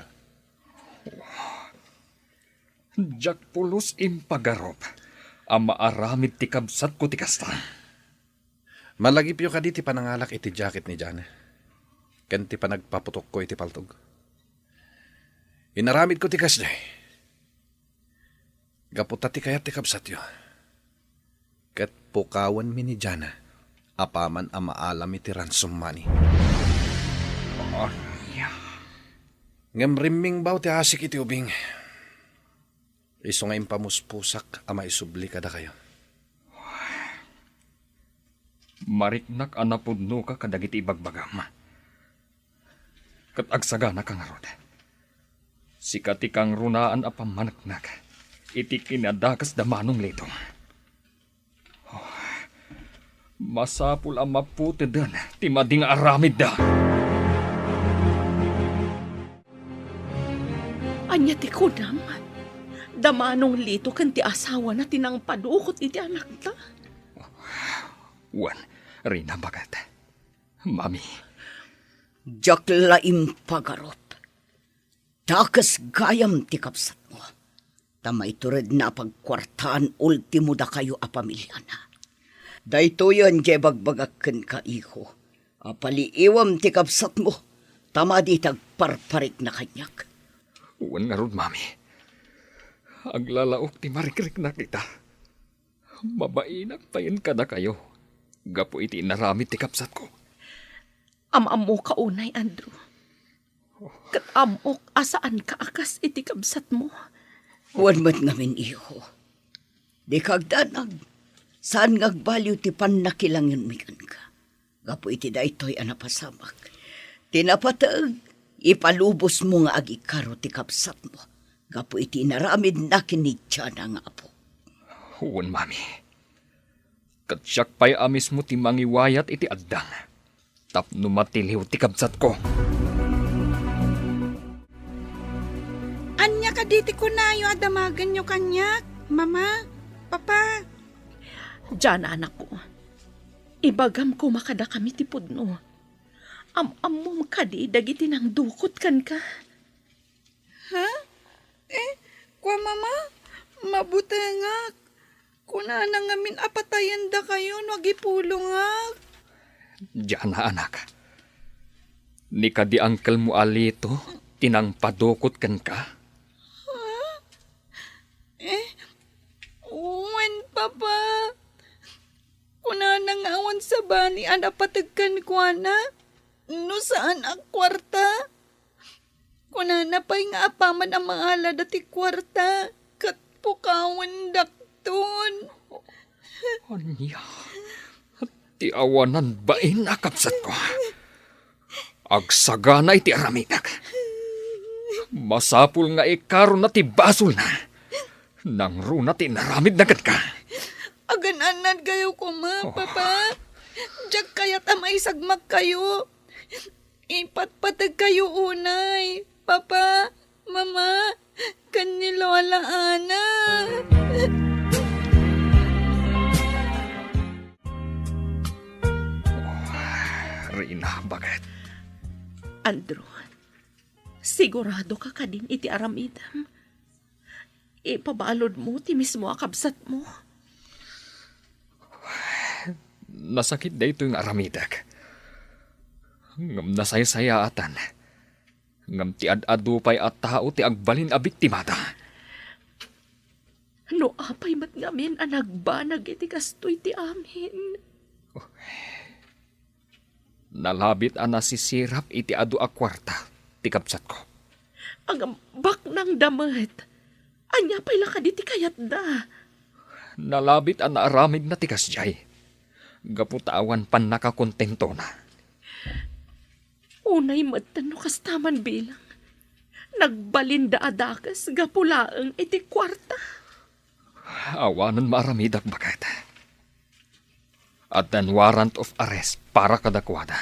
Jak pulos impagarop. Ang maaramid ti kabsat ko ti kasta. Malagip yo kadi ti panangalak iti jacket ni Jana. Ken ti panagpaputok ko iti paltog. Inaramid ko ti kasday. Gaputa ti kayat ti kabsat yo. Ket pukawan mi ni Jana. Apaman ang maalam iti ransom money. Ngem rimming baw ti asik iti ubing. Iso nga impamuspusak ama isubli kada kayo. Mariknak anapudno ka kadagiti ibagbagam. Kat agsagana kang arod. Sikati kang runaan apamanaknak. Iti kinadakas damanong lito. Masapul ang maputi dan. Ti mading aramid da. Anya ti kunam. Damanong lito kan ti asawa na tinang padukot iti anak ta. Wan, Rina bagat. Mami. Jakla impagarot. Takas gayam ti kapsat mo. Tamay tured na pagkwartaan ultimo da kayo a pamilya na. Dayto yan jay bagbagakken ka iho. Apaliiwam ti kapsat mo. Tama di tagparparik na kanyak. Wan nga rod, mami. Aglalaok ti marikrik na kita. Mabainak payin ka na kayo. Gapo iti naramit ti kapsat ko. Amam mo kaunay, Andrew. Kat amok asaan ka akas iti kabsat mo. Huwag mat ngamin iho. Di kagdanag. Saan ngagbaliw ti panakilang yun mikan ka. Gapo iti da ito'y anapasamak. Tinapatag. Ipalubos mo nga agikaro ti kapsat mo. Gapo iti naramid na kinitya na nga po. Huwan, mami. Katsyak pa'y amis mo ti mangiwayat iti addang. Tapno matiliw ti kabsat ko. Anya ka diti ko na yung adamagan nyo kanyak. Mama, Papa. Diyan, anak ko. Ibagam ko makada kami ti pudno. Am-amom kadi dagiti nang dukot kan ka. Ha? Kwa mama, mabutengak. Kuna na ngamin apatayan da kayo, nagipulungak. Diyan na, anak. Ni kadi angkel mo alito, tinang padukot kan ka. Uwan, Papa. Kuna nang awan sa bani, anapatagkan ko na. No saan ang kwarta? Kuna na pa'y nga apaman ang mga ala dati kwarta. Kat pukawan dakton. Anya, ti awanan ba inakapsat ko? Agsagana iti araminak. Masapul nga ikaro na ti basol na. Nang runa ti naramid na ka. Agananan kayo ko, Papa. Diyak kaya't amay sagmak kayo. Ipatpatag kayo unay, Papa. Mama, kan ni Lola Ana. Rina, bakit? Andrew, sigurado ka ka din iti aramidam. Ipabalod mo, ti mismo akabsat mo. Nasakit da ito yung aramidak. Ngam nasaysayatan. Ngam ti ad-adupay at tao ti agbalin a biktimata. No apay mat ngamin ang nagbanag iti kastoy ti amin. Nalabit a nasisirap iti adu a kwarta ti kapsat ko. Ang bak ng damat. Anya pa'y lakad iti kayat da. Nalabit a naaramid na ti kasjay. Gaputawan pan nakakontento na. Unay matano kastaman bilang. Nagbalinda adakas gapulaang iti kwarta. Awanan maaramidak bakit. At then warrant of arrest para kadakwada.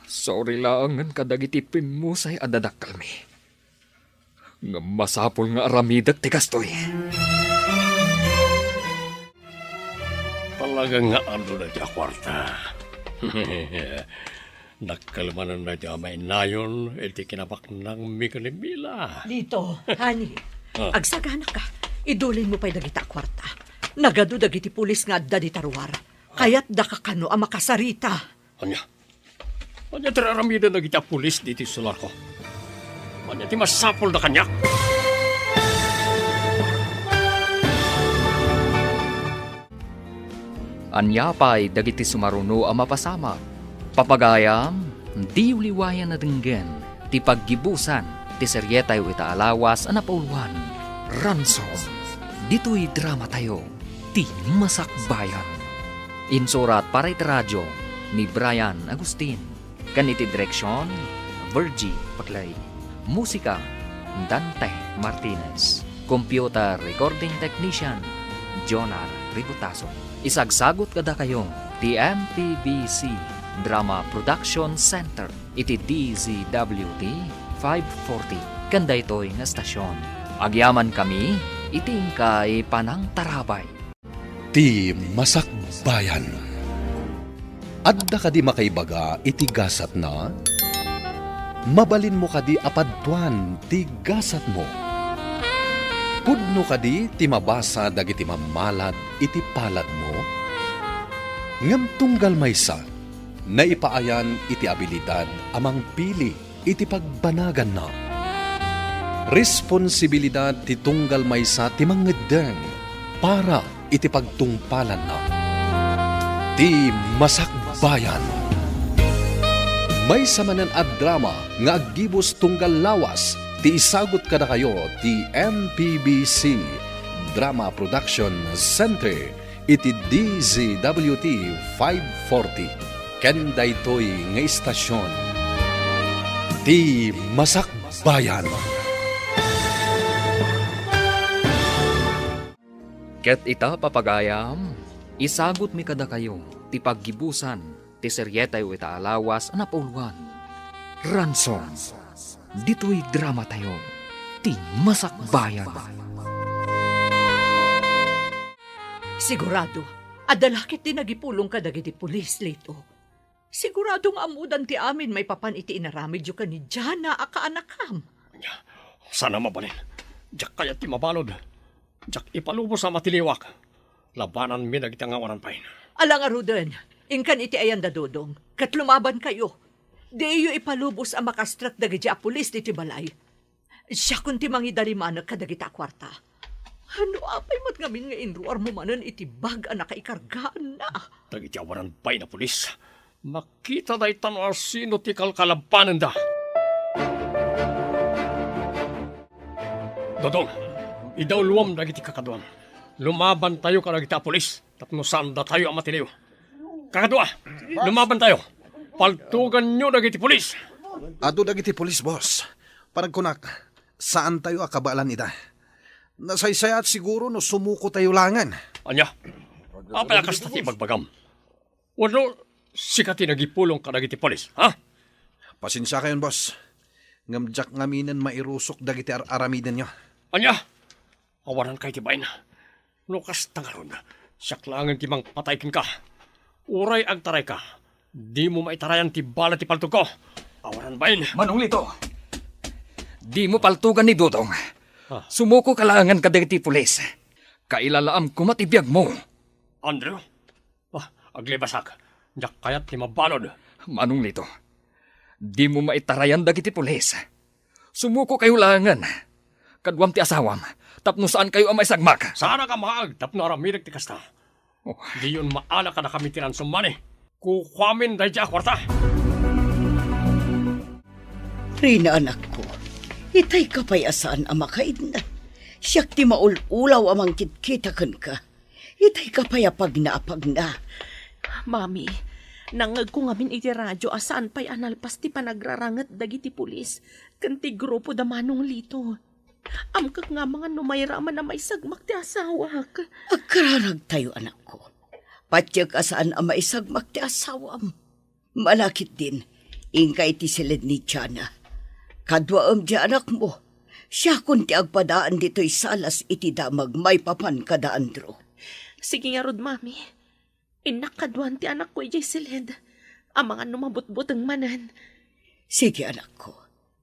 Sorry lang kadagiti pimusay adadakal mi. Nga masapol nga aramidak ti kastoy. Talagang nga ano na dya kwarta. Nakalmanan na dya may nayon, iti kinabak ng mikanimila. Dito, honey. Agsagana ka. Idulin mo pa'y dagita kwarta. Nagado dagiti pulis nga adda di tarwar. Kaya't da kakano ang makasarita. Anya? Anya tiraramida na kita pulis dito sular ko. Anya ti masapol na kanyak. Anya pa'y dagiti sumaruno ang mapasama. Papagayam, di uliwayan na denggen. Ti paggibusan, ti seryetay o itaalawas ang napauluan. Ransom. Dito'y drama tayo. Ti Masakbayan. Insurat para iti radyo ni Brian Agustin. Kaniti direksyon, Virgie Paclay. Musika, Dante Martinez. Computer Recording Technician, Jonar Ributaso. Isagsagot kada kayo, ti MTBC Drama Production Center, iti DZWT 540. Kanda ito'y nga stasyon. Agyaman kami, iting kay Panang Tarabay. Ti Masakbayan. Adda kadi makaibaga iti gasat na, mabalin mo kadi apadtuan ti gasat mo. Pudno kadi ti mabasa dagiti mamalad iti palad mo. Ngam tunggal maysa, naipaayan iti abilidad amang pili iti pagbanagan na. Responsibilidad ti tunggal maysa ti mangeddeng para iti pagtungpalan na. Ti Masakbayan. May samanan at drama nga aggibos tunggal lawas ti isagot kada kayo ti MPBC Drama Production Center iti DZWT 540. Ken daytoy nga istasyon. Ti Masakbayan. Ket ita papagayam, isagot mi kada kayo, ti paggibusan, ti seryetay o itaalawas ang napauluan. Ransom. Dito'y drama tayo, ti Masakbayan. Sigurado, adalakit din nagipulong ka dagiti pulis, Lito. Siguradong amudan ti amin may papan iti inaramid yu ka ni Jana akaanakam. Sana mabalin. Diyak kaya ti mabalod. Diyak ipalubos sa matiliwak. Labanan mi dagiti nga waran pain. Alang aruden, ingkan iti ayan da dodong, kat lumaban kayo. Di iyo ipalubos ang makastrat dagiti a pulis iti balay. Siya kunti mangidalimanag ka dagiti kwarta. Ano apay mat ngamin nga inruar mo manan iti bag ang nakaikargaan na. Dagiti awaran pain na pulis. Makita day tanong sino ti kalkalabanan da. Dodong, idawluwam dagiti kakaduan. Lumaban tayo ka dagiti a pulis. Tapno saan da tayo ang matiliw. Kakadua, lumaban tayo. Paltugan nyo dagiti pulis. Ado dagiti pulis, boss. Paragkunak, saan tayo akabalan ita? Nasaysaya at siguro no sumuko tayo langan. Anya, apay akas tati bagbagam. Wano, sikati nagipulong ka dagiti pulis, ha? Pasensya kayon, boss. Ngamjak ngaminan mairusok dagiti aramiden nyo. Anya, awanan kay tibay na. Lukas tangaron, siyak langan timang pataykin ka. Uray ag taray ka. Di mo maitarayan ti bala ti palto ko. Awanan bayin. Manong Lito, di mo paltugan ni Dodong. Ah. Sumuko kalangan ka dagiti pulis. Kailalaam kumatibiyag mo. Andrew? Aglibasak. Diyak kayat ti mabalod. Manong Lito, di mo maitarayan dagiti pulis. Sumuko kayo langan. Kadwam ti asawam, tapno saan kayo ang maisagmak. Sana ka maag, tapno aramirik ti kasta. Oh. Di yun maala ka na kami tiransumani. Kukwamin dahi diya kwarta. Rina, anak ko, itay kapayasaan ang makaid na. Siyak ti maululaw amang kitkitakan ka. Itay kapayapag na. Mami, nangag ko ngamin iti radyo asaan pa'y analpas ti panagrarangat dagiti pulis. Kanti grupo da Manong Lito. Amkag nga mga numayraman na may sagmak ti asawak. Agkararag tayo, anak ko. Patyag asaan ang maisagmak ti asawam. Malakit din, ingkay ti silid ni Tiana. Kadwaam di anak mo. Siya kun ti agpadaan dito'y salas iti damag may papan kada Andro. Sige nga rod, Mami. Inakadwan ti anak ko ijay silid. Ang mga numabutbut ang manan. Sige, anak ko.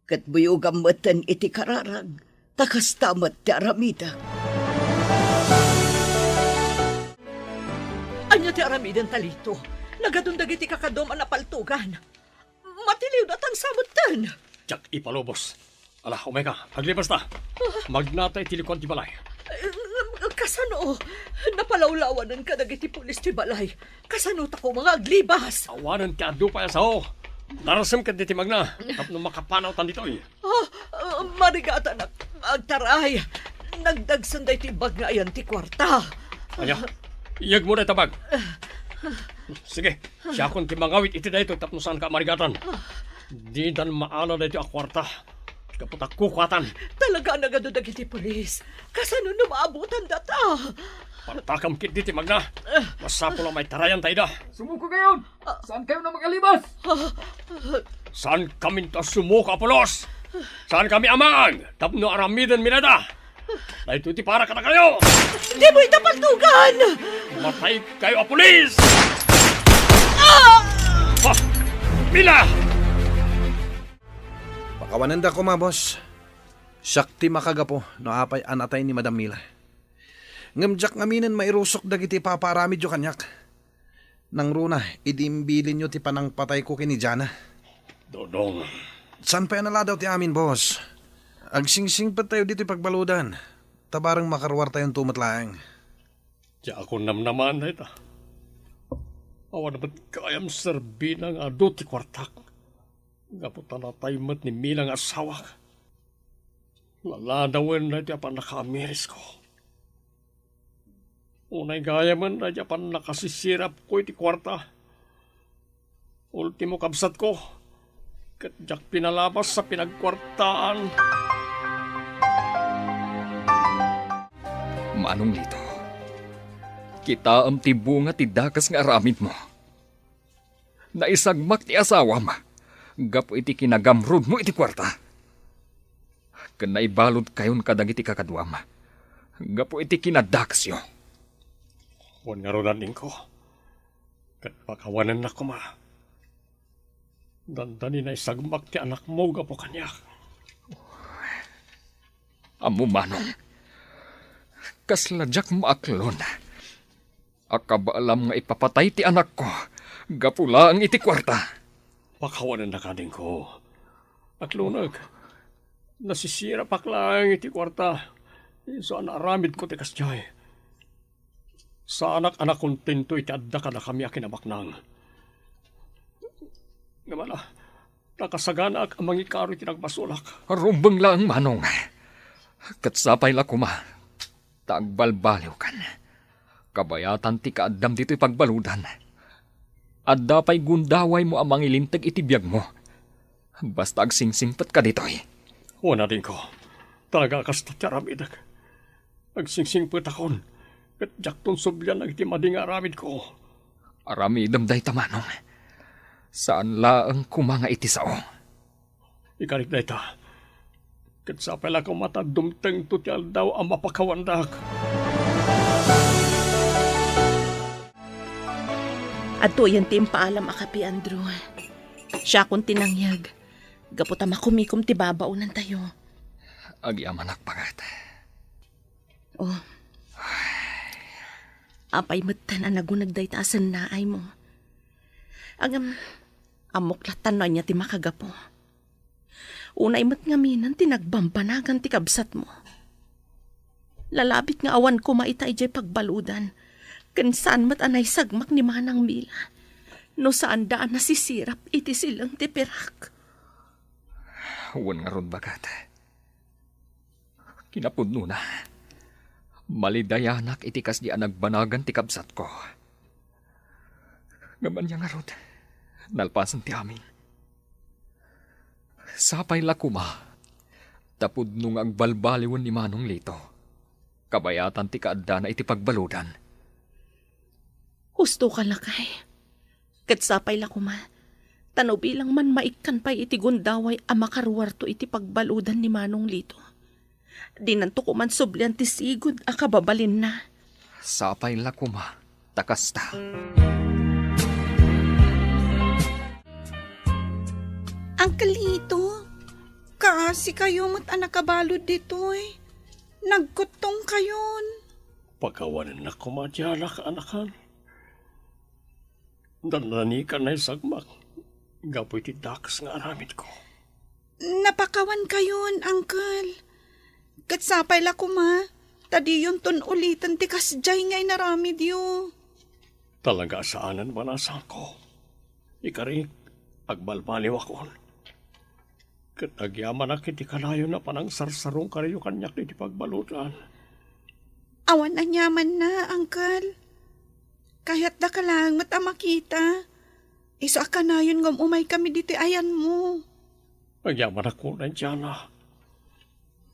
Katbuyugam matan iti kararag. Takas tamat ti aramida. Anya ti aramidan talito. Nagadundag iti kakadom ang napaltugan. Matiliw na tang samutan. Diyak ipalubos. Ala, umay ka, aglibas na. Magnatay tilikon ti balay. Kasano? Napalawlawanan ka dagiti pulis ti balay. Kasano ta ko mga aglibas? Awanan ti adu pa sa o. Darasam ka diti magna. Tapno makapanaw tan dito eh. Marigata na agtaray. Nagdagsanday ti bag nga ayan ti kwarta. Anya, iyag mo na tabag. Sige, siya kon ti mangawit iti dayto tapno saan ka marigatan. Di dan maala dayto a kwarta. Kaputak kukwatan. Talaga nagadudag iti pulis. Kasano na maabutan data? Patakam kit diti magna. Masapo lang may tarayan tayo da. Sumuko kayo! Saan kayo na magalibas? Saan kami ta sumuka, Apolos? Saan kami amang? Tapno aramidan minada. Dahito ti para ka na kayo. Di mo itapaltugan! Matay kayo, Apolis! Ha! Mila! Pakawananda ko, boss. Siyak ti makagapo, no apay anatay ni Madam Mila. Ngamjak ngaminan mairusok dagiti paparamid yo kanyak. Nang runa, idimbilin nyo ti panang patay ko kini Jana. Dodong. San pa naladaw ti amin, boss? Agsingsing pa tayo dito pagbaludan. Tabarang makarwar tayong tumatlaang. Diya ako namnaman na ito. Awan naman kayam serbi ng ado ti kwartak. Gaputan na tayo mat ni Milang asawak. Laladawan na diya pa nakamiris ko. Unay gaya man na diya pa nakasisirap ko iti kwarta. Ultimo kabsat ko. Katjak pinalabas sa pinagkwartaan. Manong Lito, kita am ti bunga ti dakas nga aramid mo. Naisagmak ti asawam. Gapo iti kinagamrod mo iti kwarta. Kanaibalod kayon kadang iti kakadwam. Gapo iti kinadaksyo. Huwag nga ronan ko. Kat pakawanan na ko ma. Dandani na isagmak ti anak mo gapo kanyak. Amo manong. Kasladyak maaklon. Akabaalam nga ipapatay ti anak ko. Gapula ang iti kwarta. Pakawanan na kading ko. At lunag, nasisira paklang iti kwarta. Saan aramid ko ti kasjay. Sa anak-anak kontento iti adda ka na kami akinabaknang. Gamala, nakasagana ak amang ikaro iti nagbasulak. Rumbang lang manong. Katsapay la kuma. Tagbalbaliw kan. Kabayatan ti kaadam dito'y pagbaludan. Adda pa'y gundaway mo amang ilintag itibiyag mo. Basta agsingsingpat ka dito'y. Wala din ko. Talaga kasta ti aramidag. Agsingsingpat akon. Kat jakton subyan iti mading aramid ko. Aramidam day tamanong. Saan laang kumanga iti sao? Ikarik na ita. Katsapay lang akong mata dumteng tutyal daw ang mapakawandak. Ato yan ti paalam akapi, Andrew. Siya kung tinangyag. Gaputa makumikom ti babaunan tayo. Agyamanak pagat. Oh. Apay matan ang nagunagday taasan na ay mo. Amoklatan na niya ti makagapo. Unay mat nga minan tinagbambanagan ti kabsat mo. Lalabit nga awan ko maitay jay pagbaludan. Kan saan mat anay sagmak ni Manang Mila. No saan daan nasisirap iti silang ti pirak. Huwag nga ron bagat. Kinapudno na. Malidayanak itikas di nagbanagan ti kabsat ko. Gaman niya nga ron. Nalpasan ti amin. Sapay lakuma. Tapod nung agbalbaliwan ni Manong Lito. Kabayatan ti kaadda na iti pagbaludan. Husto ka lakay. Katsapay lakuma. Tanaw bilang man maikan pa'y iti gundaway a makaruwarto iti pagbaludan ni Manong Lito. Dinanto ko man sublian ti sigud a kababalin na. Sapay lakuma. Takasta. Uncle Lito, kasi kayo mo't anakabalod dito eh. Nagkutong kayon. Pagkawanan na kumadyanak anakan. Danani ka na sagmak. Gapoy ti dakas nga aramid ko. Napakawan kayon, Uncle. Katsapay la kuma, tadi yun ton ulitan ti kasjay ngay naramid yo. Talaga saanan manasan ko. Ikari, agbalbaliw akon. Kat agyaman na kiti kalayo na panang sarsarong karayo kanyak ni pagbalutan. Awan na nyaman na, Uncle. Kahit da ka lang mata makita. Isa ka na yun ngam umay kami dito ayan mo. Agyaman ako na dyan na.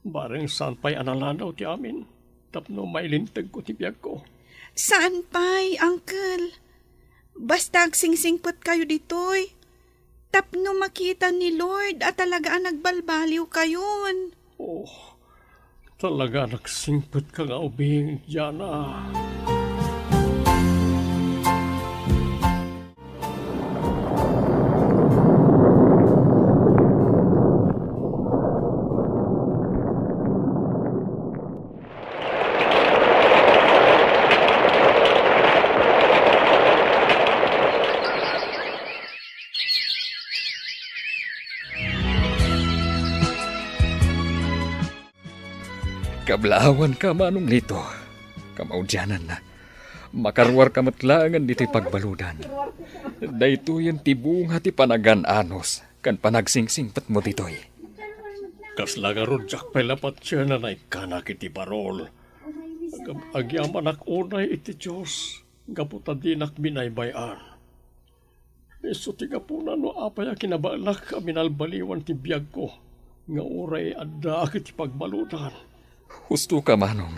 Bareng saan pa'y analanaw ti amin. Tapno mailintag ko ti biyag ko. Saan pa'y, Uncle? Basta agsingsingpot kayo ditoy. Tapno makita ni Lord at talaga ang nagbalbaliw kayon. Oh, talaga nagsingpot ka nga ubing dyan na. Kablawan ka, Manong Lito. Kamaudyanan na. Makarwar ka matlangan dito'y pagbaludan. Dayto yung tibunga ti panagan-anos. Kan panagsingsingpat mo dito'y. Kaslagarod jak pelapat siya na naikanak iti parol. Agyaman ak unay iti Diyos. Gaputa dinak binaybayan. Iso ti kapuna no apaya kinabalak aminalbaliwan ti biyag ko. Nga uray adda iti pagbaludan. Husto ka, Manong.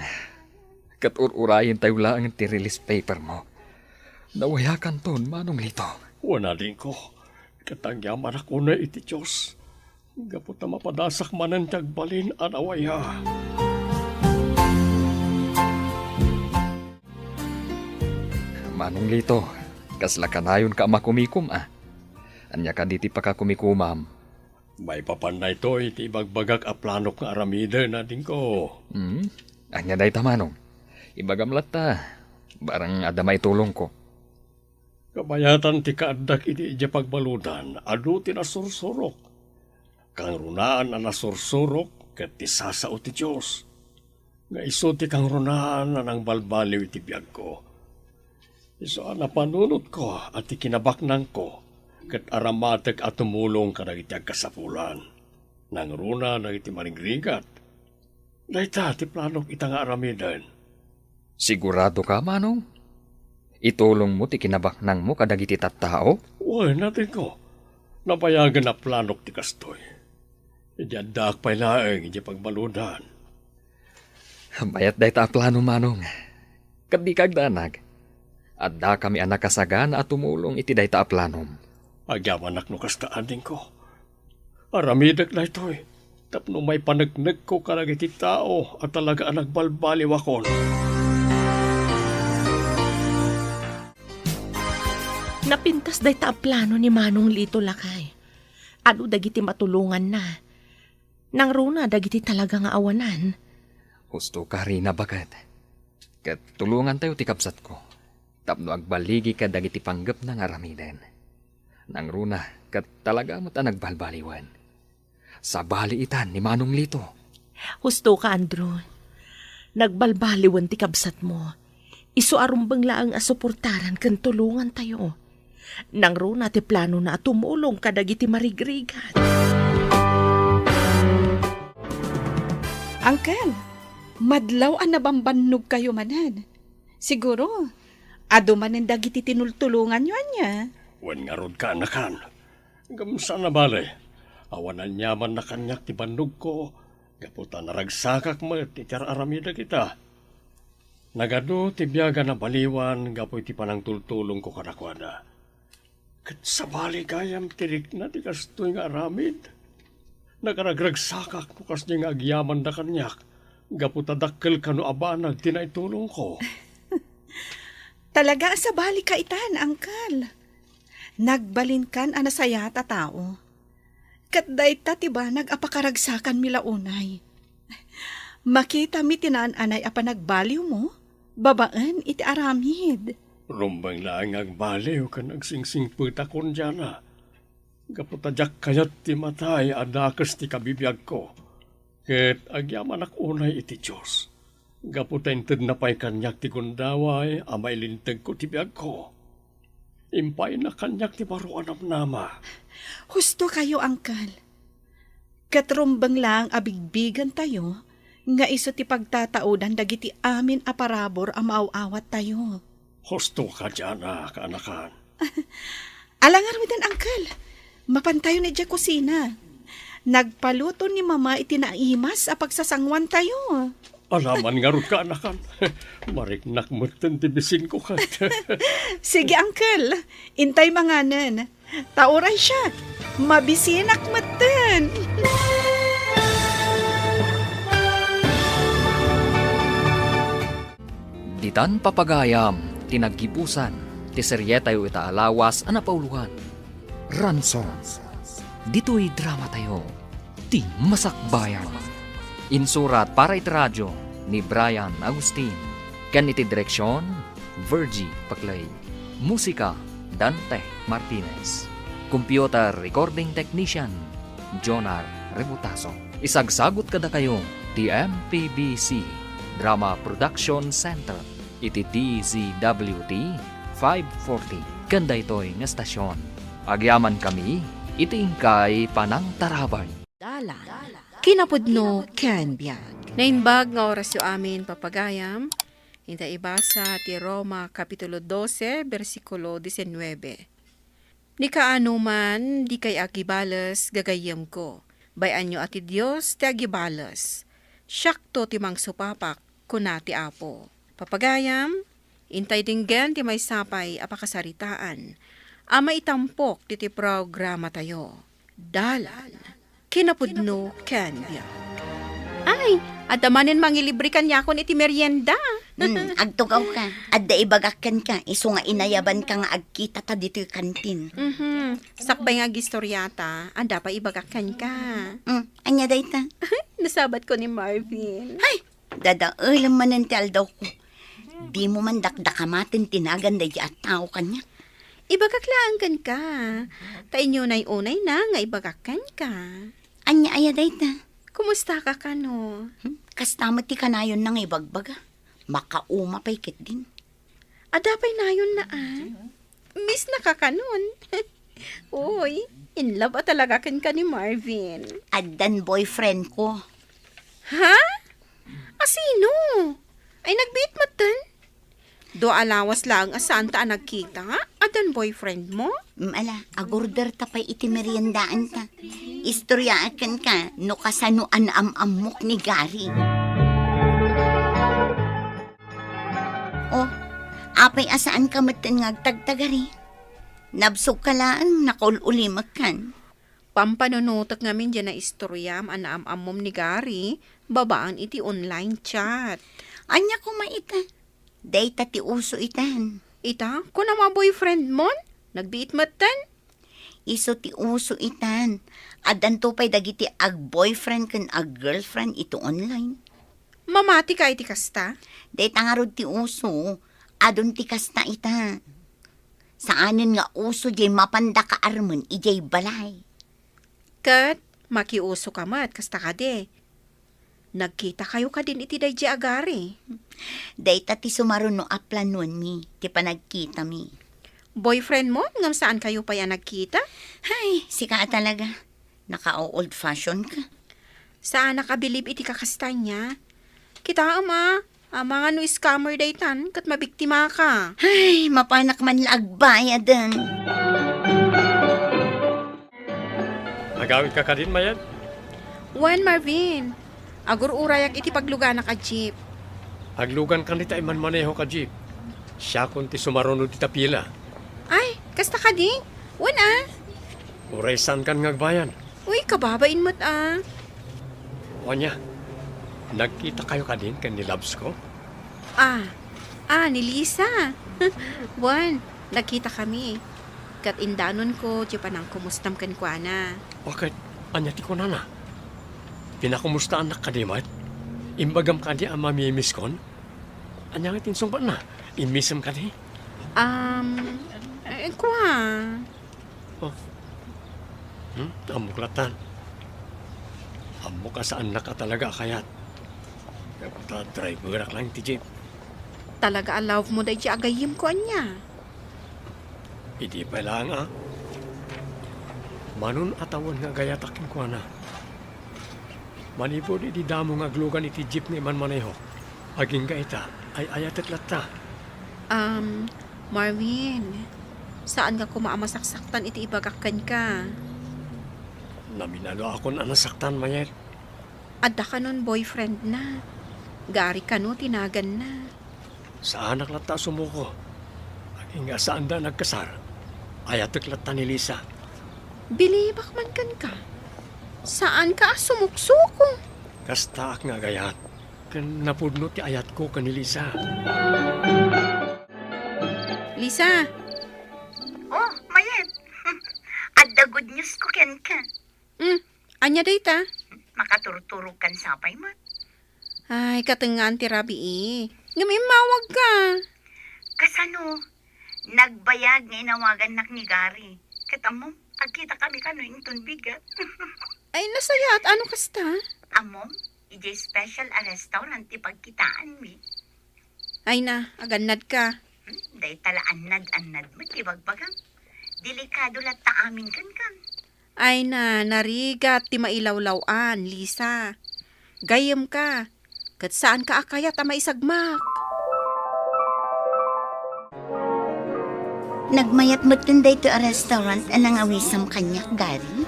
Katururayin tayo lang ti release paper mo. Nawayakan ton, Manong Lito. Wala din ko. Katangyaman ako na iti Diyos. Gaputa mapadasak manan tagbalin anawaya. Manong Lito, kasla ka na yun ka makumikum Anya ka diti pa ka kumikumam. May papanay to iti bagbagak a planok nga aramida na din ko. Anya day ta, Manong. Ibagamlat ta. Barang adamay tulong ko. Kabayatan ti kaadak iti ija pagbaludan, adu ti nasursurok. Kang runaan na nasursurok, ket ti sasao ti Diyos. Nga iso ti kang runaan na nang balbaliw iti biyag ko. Iso na panunot ko at ti kinabaknang ko, ket aramatag at tumulong ka na iti agkasapulan. Nang runa na iti maringrigat. Dayta ti planok ita nga aramidan. Sigurado ka, Manong? Itulong mo ti kinabaknang mo kadagiti tattao? Uy, natin ko. Napayagan na planok ti kastoy. Idiadak pa'y laeng, iti pagbaludan. Bayat day ta plano, Manong. Kaddi kagdanag. Adda kami anak kasagan at tumulong iti day ta planom. Agyaman ak no kastaan din ko. Aramidak na ito eh. Tapno may panagnag ko karagiti tao at talaga ang nagbalbaliw akon. Napintas day ta ang plano ni Manong Lito Lakay. Ano dagiti matulungan na. Nang runa dagiti talaga nga awanan. Husto ka rin na bagat. Kat tulungan tayo ti kapsat ko. Tapno agbaligi ka dagiti panggap ng aramiden. Nang runa, kat talaga mo't ang nagbalbaliwan. Sa bali itan ni Manong Lito. Husto ka, Andrew. Nagbalbaliwan ti kabsat mo. Iso arumbang laang asuportaran kan tulungan tayo. Nang runa ti plano na tumulong kadagiti marigrigat. Uncle, madlaw ang nabambannog kayo manan. Siguro, ado man ang dagiti tinultulungan nyo niya. Wan nga rod ka anakan. Gamsa na bale. Awanan nyaman na kanyak ti bandog ko. Gaputa naragsakak mo ti aramida kita. Nagado ti biyaga na baliwan gapoy ti panang tultulong ko kanakwada. Kat sa bali gayam tirik na ti kastoy nga aramid. Nagaragragsakak bukas niya nga agyaman na kanyak. Gaputa dakkel kano abanag tinaitulong ko. Talaga sa bali ka itan, Uncle. Nagbalin kan anasaya ta tao. Kat dayta tiba nagapakaragsakan mila unay. Makita mi tinaan-anay apa nagbaliw mo, babaan iti aramid. Rumbang lang agbaliw ka nagsingsing putakon dyan na. Gaputadyak kayat ti matay adakas ti kabibiyag ko. Ket agyaman ak unay iti Diyos. Gaputentid na pa'y kanyak ti gundaway amay lintag ko ti biyag ko. Impay na kanyak ti baruan am nama. Husto kayo, Uncle. Katrumbang lang abigbigan tayo, nga iso ti pagtataudan dagiti amin aparabor ang maaawat tayo. Husto ka dyan na, kaanakan. Alangar mo dan, Uncle. Mapantayo na dya kusina. Nagpaluto ni Mama itinaimas a pagsasangwan tayo. Alaman nga rin kaanakan. Mariknak mo bisin ko ka. Sige, Uncle. Intay manganan. Tauray siya. Mabisinak matan. Ditan papagayam, tinaggipusan, ti seryetayo ita alawas anapauluhan. Ransom. Dito'y drama tayo, ti Masakbayan. Insurat para iti radyo ni Brian Agustin. Kan iti direksyon, Virgie Paclay. Musika, Dante Martinez. Computer Recording Technician, Jonar Rebutaso. Isagsagot kada kayo, ti MPBC Drama Production Center. Iti DZWT 540. Kanda ito'y nga stasyon. Agyaman kami, iti ingkay panang tarabay. Kinapudno ken biag. Nainbag nga oras yo amin papagayam. Inta ibasa ti Roma Kapitulo 12, versikulo 19. Ni kaano man, di kay agibalas gagayam ko. Bayan nyo ati Diyos ti agibalas. Syakto ti mang supapak kunati apo. Papagayam, intay dinggan ti may sapay apakasaritaan. Ama itampok ti programa tayo. Dalan. Kinapudno ken biag. Ay, adamanin mangilibre kanyakon iti merienda. Agtugaw ka. Adda ibagakan ka. Iso nga inayaban ka nga agkita ta dito yung kantin. Sakbay nga gistoryata, anda pa ibagakan ka. Anya dayta? Nasabat ko ni Marvin. Ay, dadaelam manantial daw ko. Di mo man dakdakamatin tinagan da at tao kanya. Ibagaklaan kan ka. Tainyo na'y unay na nga ibagakan ka. Anya aya dayta? Kumusta ka kano? Kastamat ti kanayon nang ibagbaga. Makauma pa'y kit din. Adapay na yun na Miss na ka kanon. Uy, in love talaga kan ka ni Marvin. Addan boyfriend ko. Ha? Asino? Ay nagbiit matan? Do alawas lang asaan ta nagkita nga? Adan boyfriend mo? Ala, agorder ta pa'y iti meriendaan ta. Istoryaan ka, no kasanuan amok ni Gary. Oh, apay asaan ka matan ngagtagtagari? Nabsog ka lang, nakaulimak kan. Pampanunutok ngamin dyan na istoryam anaam-amom ni Gary, babaan iti online chat. Anya ko maita. Data ti uso itan. Ita, kung na mga boyfriend mon, nagbiit matan. Iso ti uso itan. Adan to pa'y dagiti ag-boyfriend kan ag-girlfriend ito online. Mamati ka iti kasta. Data nga rod ti uso. Adon ti kasta ita. Saanin nga uso jay mapanda ka armon ijay balay. Kat, makiuso ka mat, kasta ka de. Nagkita kayo ka din iti dayji agari. Data ti sumaruno aplanon mi. Ti panagkita mi. Boyfriend mo, ngam saan kayo pa yan nagkita? Ay, sika talaga. Naka-old fashion ka. Saan nakabilib iti kakasta niya? Kita ama, mga no scammer daytan, kat mabiktima ka. Ay, mapanak man lagbayadan. Agawid ka din, Mayet? Juan Marvin, agur urayak iti paglugana ka jeep. Aglugan ka nita iman maneho ka jeep. Siya kung ti sumarunod ti tapila. Ay, kasta ka di? Juan ah. Uraysan kan ngagbayan. Uy, kababain mo't ah. Wanya, nagkita kayo ka din kan ni Labs ko? Ni Lisa. Juan, nagkita kami. Kat indanon ko, di pa nang kumustam kan kwa na. Bakit? Anya ti ko na na. Pinakumusta anak ka di, Mat? Imbagam ka di ang mamimiss kon? Anya nga tinsong pa na? Inmisam ka di? Kwa. Amuklatan. Amo ka saan na ka talaga kayat. Kapata driver ak lang ti jeep. Talaga alaw mo dahi di agayim ko anya. Hindi pa lang Manun atawan nga gayatakin ko na. Manipod iti damo nga glugan iti jeep ni man maneho. Aging gaita ay ayatet latta. Marvin, saan ka kumaamasaktan iti ibagakan ka? Naminalo ako na nasaktan, Mayet. Adda ka nun boyfriend na. Gari ka no, tinagan na. Sa anak latta sumuko. Aging nga saan da nagkasar. Ayatek latta ni Lisa. Bilibak man kan ka. Saan ka sumuksuko? Kasta ak nga gayat. Kan napudno ti ayat ko kan ni Lisa. Lisa, Oh, Mayet. Adda good news ko ken ka. anya data? Makaturturog kan sapay mo. Ay, katengan ti Rabi Ngamimawag ka. Kasano, nagbayag nga inawagan nak ni Gary. Katamom, agkita kami kano inton bigat. Ay, nasayat. Ano kasta? Amom, ijay special a restaurant ipagkitaan mi. Ay na, aganad ka. Day tala annad mo, ibagbagang. Delikado lat ta amin kan. Ay na, narigat ti mailawlawan, Lisa. Gayem ka. Kat saan ka akaya ta maisagmak? Nagmayat mo tunday to a restaurant anang awisam kanya, Gary.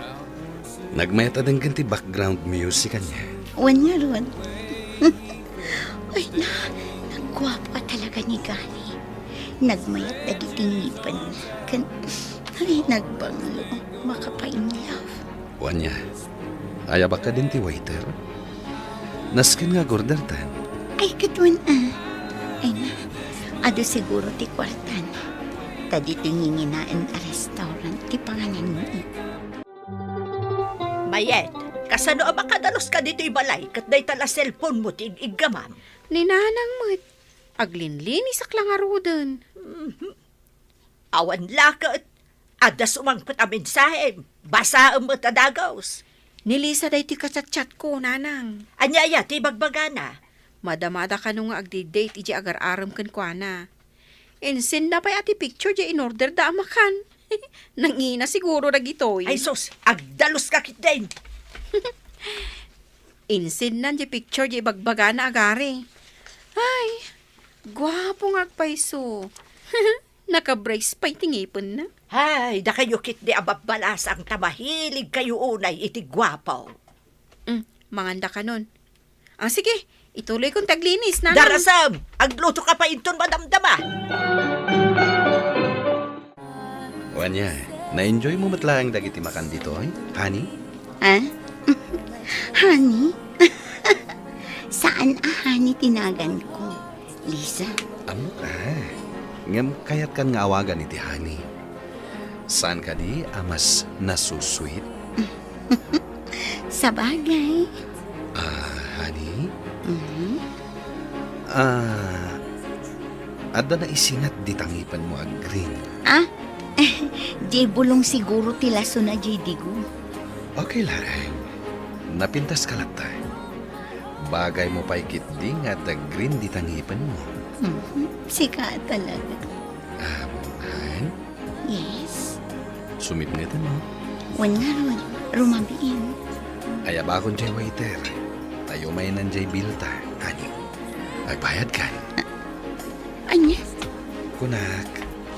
Nagmayat adang ganti background music kanya. Wanya ron. Ay na, nagwapo ka talaga ni Gary. Nagmayat nagitingipan kan. Ay, nagbangalo. Makapainlove. Wanya, aya ba ka din ti waiter? Naskin nga gordartan. Ay, katwan Ay na, ado siguro ti kwartan. Tadi tinginginaan a restaurant ti pangalan mo Mayet, kasano ang makadalos ka dito ibalay kat day tala cellphone mo ti iggamam? Ninanang mo't. Aglinlini sa klangarudan. Awan lakat. Adas umangpot ang mensahe. Basa ang matadagaws. Ni Lisa day ti kachat-chat ko, nanang. Anyaya, ti bagbagana. Madamada ka nung agdi-date iji agar-aram kan kwa na. Insin na pa ati picture di in order da amakan. Nangina siguro na gitoy. Ay sos, agdalos ka kitden. Insin na di picture di bagbaga na agari. Ay, gwapo nga agpaiso. Naka-brace pa'y tingipon na. Ay, da kayo kit di ababalas ang tamahilig kayo unay iti gwapo. Manganda ka nun. Sige, ituloy kong taglinis, nanang. Darasam, agluto ka pa inton madamdama. Wanya, Na-enjoy mo matlang dagiti makan dito, ay? Honey? Ha? Honey? Saan honey tinagan ko? Lisa? Amo ka. Ngam kayat kan nga awagan iti honey. Saan ka di amas nasusweet? Sa bagay. Honey? Mhm. Adda na isingat di tangipan mo ag green. Ah? Di bulong siguro tilaso na di digo. Okay lang. Napintas ka lang tayo. Bagay mo pa ikit di nga da green di tangipan mo. Sika talaga. Han? Yes. Sumipnitan mo. Wan nga ron. Rumabiin. Ay abakon jay waiter. Tayo may nanjay bilta. Honey? Agbayad ka. Anya? Kunak,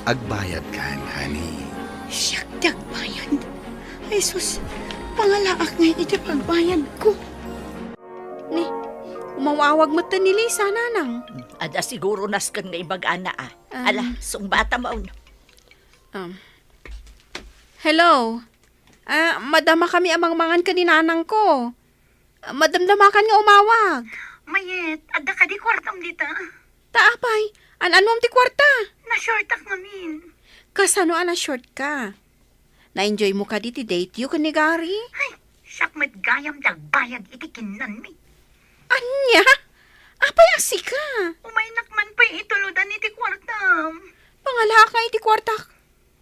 agbayad ka, honey. Siyak dagbayan. Ay sus, pangalaak nga iti pagbayan ko. Ni, umawawag mo ni Lisa, nanang. Ada siguro naskan nga ibag-ana Ala, sung bata maun. Hello? Madama kami amang mangan ka ni nanang ko. Madamdamakan nga umawag. Mayet, ada ka di kwartam dita. Taapay, anom ti kwarta. Na-shortak ngamin. Kasano ana short ka? Na-enjoy mo ka di ti date you kan ni Gary? Ay, siyak met gayam dagbayad iti kinan mi. Anya? Apay asi ka? Umaynak man pa ituludan iti kwartam. Pangalak nga iti kwarta.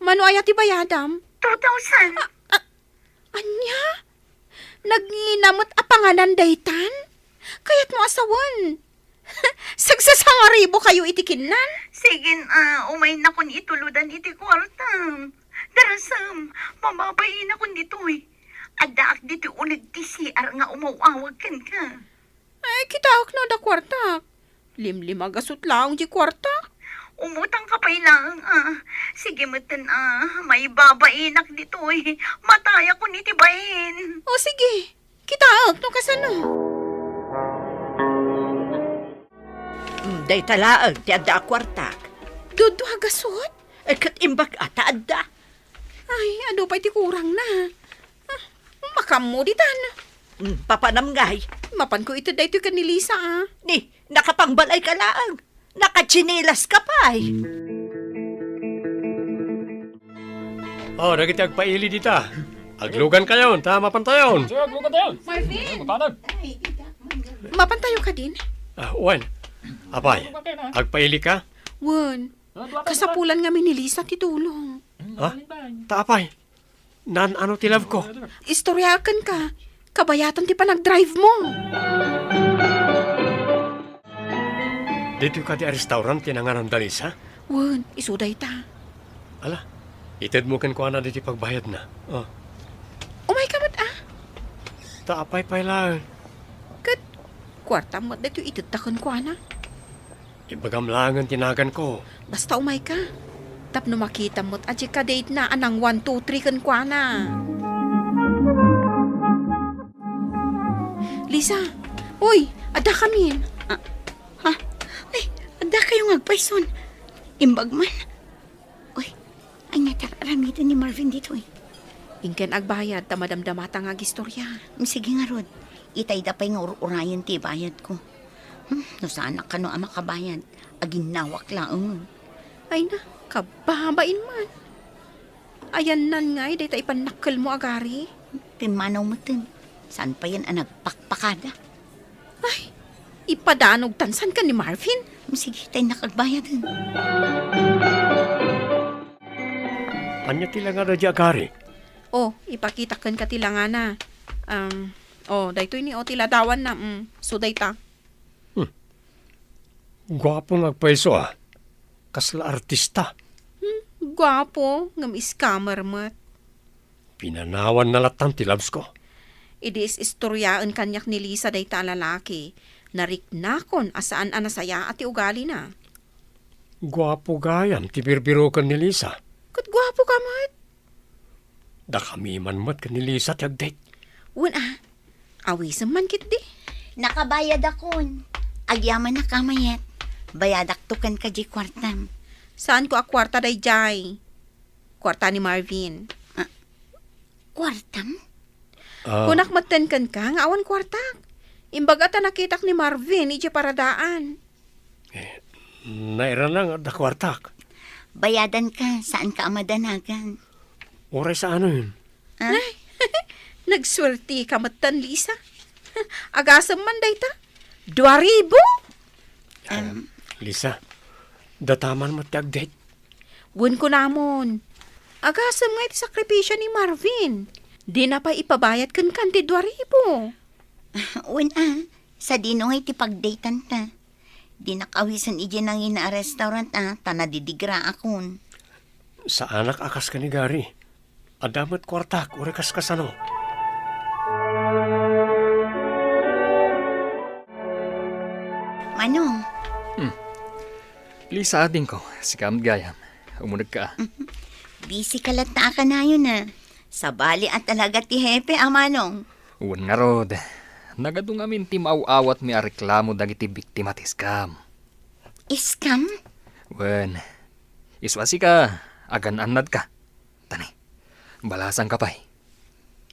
Mano ay ati bayadam? 2,000. Anya? Naginamot apanganan daytan? Kaya't mo asawan. Sagsasangaribo kayo itikinan? Sige, umay na kun ituludan iti kwartam. Darasam, mababayin ako dito eh. Adaak dito ulig ti CR nga umawawag kan ka. Ay, kitaak na da kwarta. Limlim agasot lang di kwarta. Umutang ka pa ilang, Sige matan, may babainak dito eh. Mataya ko ni tibayin. O sige, kitaak no kasano. Day talaag, ti adda kwartak. Dudu agasot? Kat imbag ata adda. Ay, ano pa iti kurang na. Makam mo ditan. Papanamgay. Mapan ko ito dahito ka ni Lisa Ni, nakapangbalay ka lang. Nakatsinilas ka pa Oh, nagiti agpaili dita. Aglugan kayo, tama pantayon. Mapan tayo ka din. Wan, apay, agpaili ka? Wan, kasapulan nga ni Lisa ti tulong. Ha? Taapay, ano ti love ko? Istoryakan ka. Kabayatan ti pa nag-drive mo. Dito ka di restaurant tinanganan Dalisa? Wan, isuday ta. Ala, itid mo kan ko na dito pagbayad na. Oh. Umay ka mat Taapay pay lang. Kat, kwarta mo dito itutakan ko na. Ibagamlangan tinagan ko. Basta umay ka. Tapno makita mo't aji ka date na anang 1, 2, 3 kan kwa na. Lisa, uy, ada kami. Ay, ada kayong agpayson. Imbag man. Uy, ay nga taramitan ni Marvin dito eh. Ingken agbayad, tamadamdamata nga gistorya. Sige nga Rod, itay da pa'y nga urayan ti bayad ko. No sana ka no ama kabayad. Aginawak lang. Ay na, kababain man. Ayan nan nga, day tayo panakal mo agari. Timanaw mo tin. Saan pa yan ang nagpakpakada? Ay, ipadanog tansan ka ni Marvin. Sige, tayo nakagbayad din. Anya tila nga na di agari? Oh, ipakita kan ka tila nga na. Dayto ni o tila dawan na. So dayta. Gwapo nagpaiso Kasla artista. Gwapo, ngam scammer mat. Pinanawan na latang ti loves ko. Idis istoryaan kanyak ni Lisa dayta lalaki. Nariknakon asaan anasaya at ugali na. Gwapo gayam, ti birbirokan ni Lisa. Kat gwapo ka mat. Da kami man mat ka ni Lisa ti agdate. Awisam man kit di. Nakabayad akon. Agyaman na kamayet. Bayadaktukan ka di kwartam. Saan ko akwarta day jay? Kwarta ni Marvin. kwartam? Kunak matenkan ka, nga awan kwartak. Imbaga ta nakitak ni Marvin, iti paradaan. Naira lang at kwartak. Bayadan ka, saan ka amadanagan? Oray sa ano yun? Nagswerti ka matan, Lisa. Agasam man day ta. 2,000? Lisa, dataman mo tagdet. Wen ko namon. Agasam nga iti sakripisyo ni Marvin. Di na pa ipabayad kan kanti 2,000. Sa dino nga iti pagdatean ta. Di nakawisan ije nang ina restaurant tanadidigra akon. Sa anak akas ka ni Gary. Adamat kwartak, uri kaskasano. Manong, Lisa ading ko, si Kam Gayam. Umunag ka. busy ka lata ka na yun Sa bali at talaga ti Hepe, Manong. Uwan nga rod. Nagadong amin ti mauawat mi areklamo dagiti biktima ti scam. Iskam? Wen, iswasi ka, agan-anad ka. Tani, balasan ka pa'y.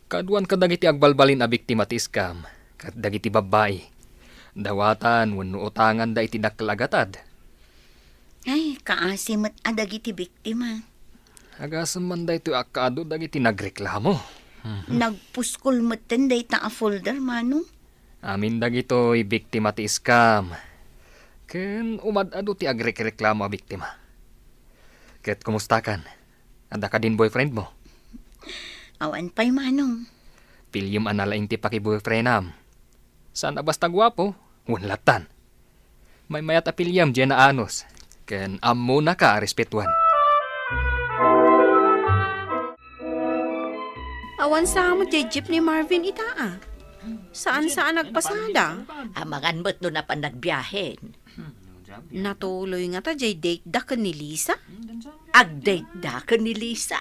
Kaduan ka dagiti agbalbalin a biktima ti scam, kat dagiti babae. Dawatan, wano utangan da iti naklagatad. Ay, kaasimot adagiti biktima. Agasam man da ito akado dagiti nagreklamo. Nagpuskol mo day ta a folder, Manong. Amin dagito biktima ti scam. Ken umadado ti agreklamo a biktima. Ket kumusta kan? Ada ka din boyfriend mo? Awan pa'y, Manong. Pilyum analaing ti paki-boyfriendam. Sana basta gwapo, wunlatan. May mayat a pilyam dyan na anos. Ken ammo na ka respetuan. Awan sa mo jeep ni Marvin itaa. Saan nagpasada? Amangan mo't no na pa nagbiyahen. Natuloy nga ta jay date da ka ni Lisa. Ag-date da ka ni Lisa.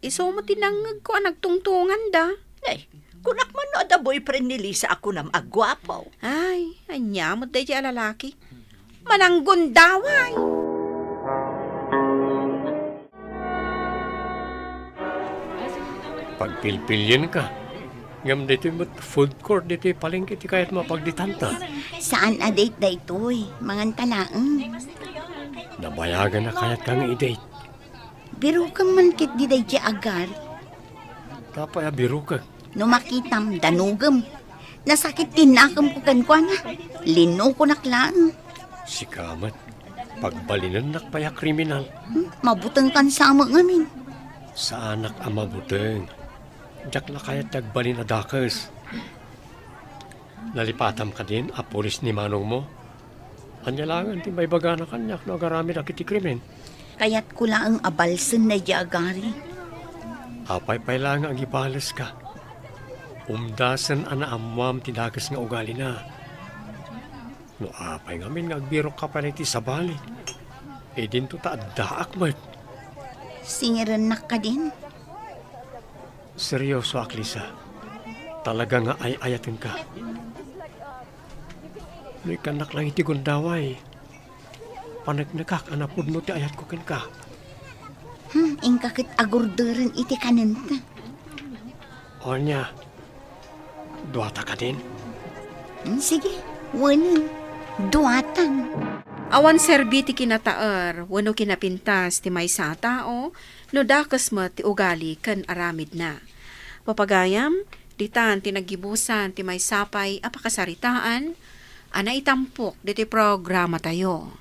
Iso mo tinangag ko nagtungtungan da. Ay, kunak man no da boyfriend ni Lisa ako nam agwapaw. Ay, anya mo day jay alalaki. Mananggundaway. Pagpilpilyan ka. Ngam dito yung food court, dito yung palengke, ti kaya't mapagditanta. Saan a date da ito'y? Mangan talaan. Nabayagan na kaya't kang i-date. Biro kang man kit di day agar. Tapay abiro ka. No makitam, danugam. Nasakit tinakam ko kan kwa na. Lino ko naklaan. Si Kamat, pagbalinan nakpaya kriminal. Mabutang kan sama ngamin. Sa anak ang mabuteng. Diyak na kaya't tagbalin na dakas. Nalipatam ka din, a polis ni Manong mo. Anyalangan, ti may baga na kanyak na agarami na kiti krimen. Kaya't kula ang abalsan na agari. Apay-pay lang ang ibalas ka. Umdasan ana amwam ti dakas nga ugali na. No apay ngamin nga agbirok ka pa na iti sabali. E din to ta daak mat. Singiranak ka din. Seryoso, Aklisa. Talaga nga ay-ayatin ka. No'y kanak lang iti gundaway. Panagnagak, anapod mo ti ayat ko ken ka. Ingkakit agurduran iti kanenta. O niya, duwata ka din. Sige, wanan. Duwatan. Awan serbi ti kinataar, wano kinapintas ti may sa tao, no dakas mo ti ugali kan aramid na. Papagayam, ditan ti nagibusan ti may sapay apakasaritaan, ana itampok di ti programa tayo.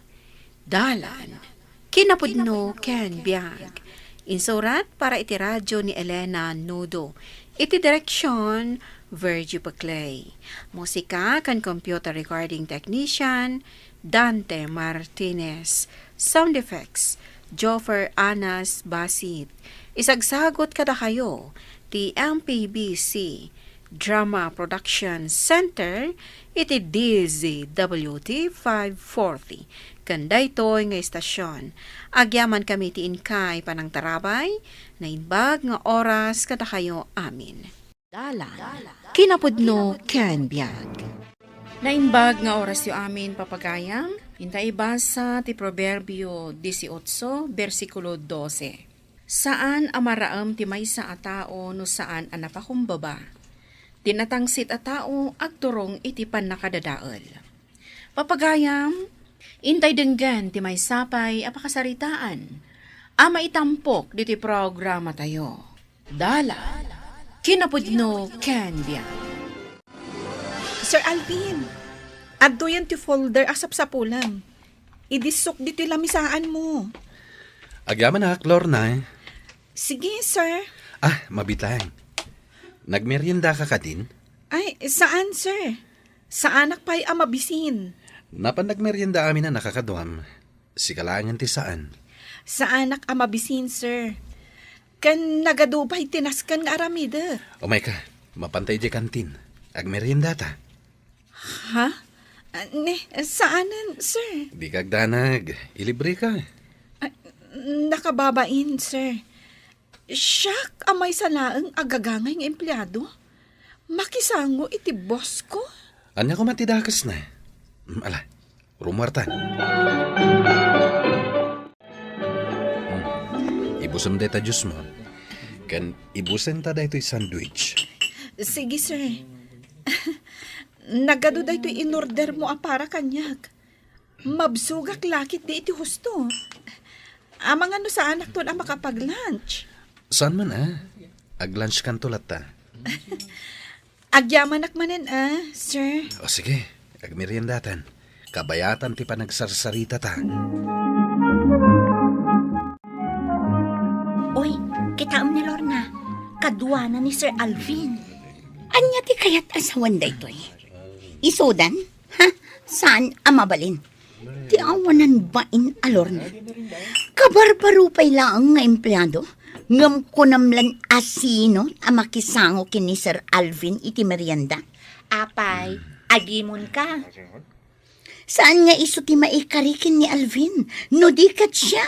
Dalan, kinapudno ken biag. Insurat para iti radyo ni Elena Nudo. Iti direksyon, Virgie Paclay. Musika kan computer recording technician, Dante Martinez. Sound effects, Joffer Anas Basit. Isagsagot kada kayo, ti MPBC Drama Production Center, iti DZWT 540. Kanday to'y nga istasyon. Agyaman kami ti inkay panang tarabay, na inbag nga oras kada kayo amin. Dalan, kinapudno ken biag. Naimbag nga oras yu amin papagayam, intay basa ti Proverbio 18, versikulo 12. Saan amaraam ti maysa a tao no saan a napakumbaba. Tinatangsit a tao agturong iti nakadadaol. Papagayam, intay denggan ti maysapay a pakasaritaan. Ama itampok diti programa tayo. Dala, kinapudno Candia. Sir Alvin, adto yan ti folder asap sa pulang. Idisok dito lamisaan mo. Agyaman hak, Lorna. Sige, sir. Mabitang. Nagmerienda ka din? Ay, saan, sir? Sa anak pa'y amabisin. Napan nagmerienda amin na nakakaduam. Sikalangan ti saan? Sa anak amabisin, sir. Kan nagadubay tinaskan nga aramida. O may ka, mapantay di kantin. Agmerienda ta. Ha? Saanan, sir? Di kagdanag. Ilibre ka. Nakababain, sir. Siyak amay salaang agagangay ng empleyado. Makisango iti boss ko. Anya ko matidakas na. Ala, rumartan. Ibusam day ta Diyos mo. Kan ibusan ta day to'y sandwich. Sige, sir. Nagado day to'y in-order mo para kanyag. Mabsugak lakit di iti husto. Amang ano sa anak to na makapag-lunch. Saan man Ag-lunch kan tulat ta. Agyamanak manen sir. O sige, agmeriendatan. Kabayatan ti panagsarsarita ta. Uy, kitaam ni Lorna. Kaduana ni Sir Alvin. Anya ti kayat asawan da ito Isodan? Ha? Saan amabalin? Ti awanan bain a Lorna? Kabarbarupay lang nga empleyado? Ngam ko namlan asino ang makisango kini Sir Alvin iti merienda. Apay, agimon ka. Saan nga iso ti maikarikin ni Alvin? No di kat siya.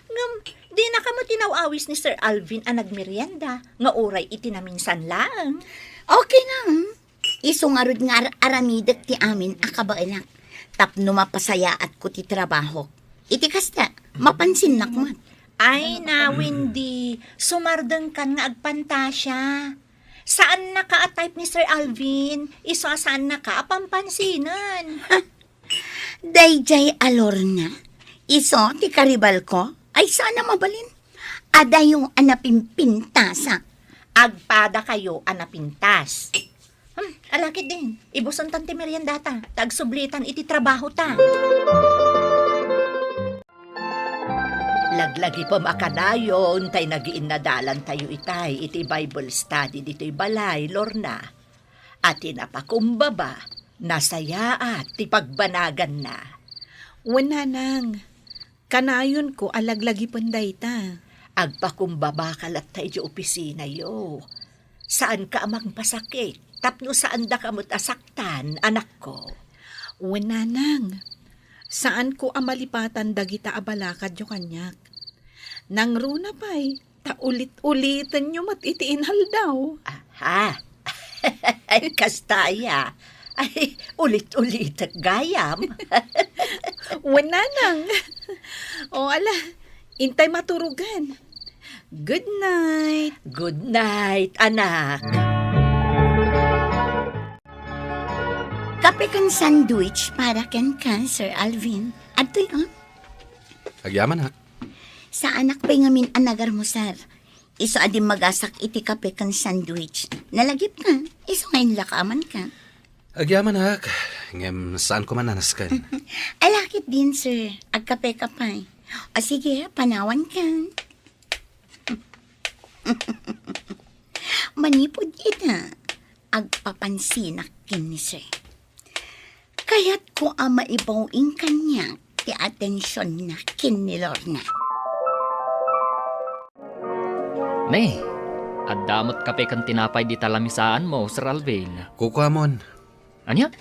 Ngam, di na ka mo tinawawis ni Sir Alvin ang nagmerienda. Nga oray iti naminsan lang. Okay lang. Iso nga rod nga aramidak ti amin akabailang. Tapno mapasaya at ko ti trabaho. Iti kasta, mapansin nakmat. Ay na, Wendy. Sumardeng kan nga agpantasya. Saan naka-type ni Sir Alvin? Iso saan naka-apampansinan? Dayjay Alorna. Iso, ti karibal ko, ay sana mabalin. Ada yung anapimpintasa. Agpada kayo anapintas. Alakit din. Ibuson tan ti meriendata. Tagsublitan iti trabaho ta. Laglagi pa makadayon, tay nagiinadalan tayo itay, iti Bible study dito'y balay, Lorna. At inapakumbaba, nasaya at tipagbanagan na. Wananang, kanayon ko alaglagi panday ta. Agpakumbaba kalat tayo opisina yo. Saan ka amang pasakit? Tapno saan da kamot asaktan, anak ko? Wananang, saan ko amalipatan dagita abalakad yo kanyak? Nang runa pa'y, ulit-ulitan nyo itiinhal daw. Aha, ay kastaya. Ay, ulit-ulit at gayam. Wananang. O ala, intay maturugan. Good night. Good night, anak. Kape kang sandwich para kan Sir Alvin. Ato yun. Agyaman hak. Sa anak pa'y ngamin anagar mo, sir. Iso adim magasak iti kape kang sandwich. Nalagip ka. Iso ngayon lakaman ka. Agyaman hak. Ngem saan ko mananas ka? Alakit din, sir. Agkape ka pa. O sige, panawan ka. Manipod ita. Agpapansinak kin ni sir. Kaya't ko ama ibawing kanya ti atensyon na kin ni Lorna. Ne, adamot kape kan tinapay di talamisaan mo, Sir Alvin. Kukwamon. Anya?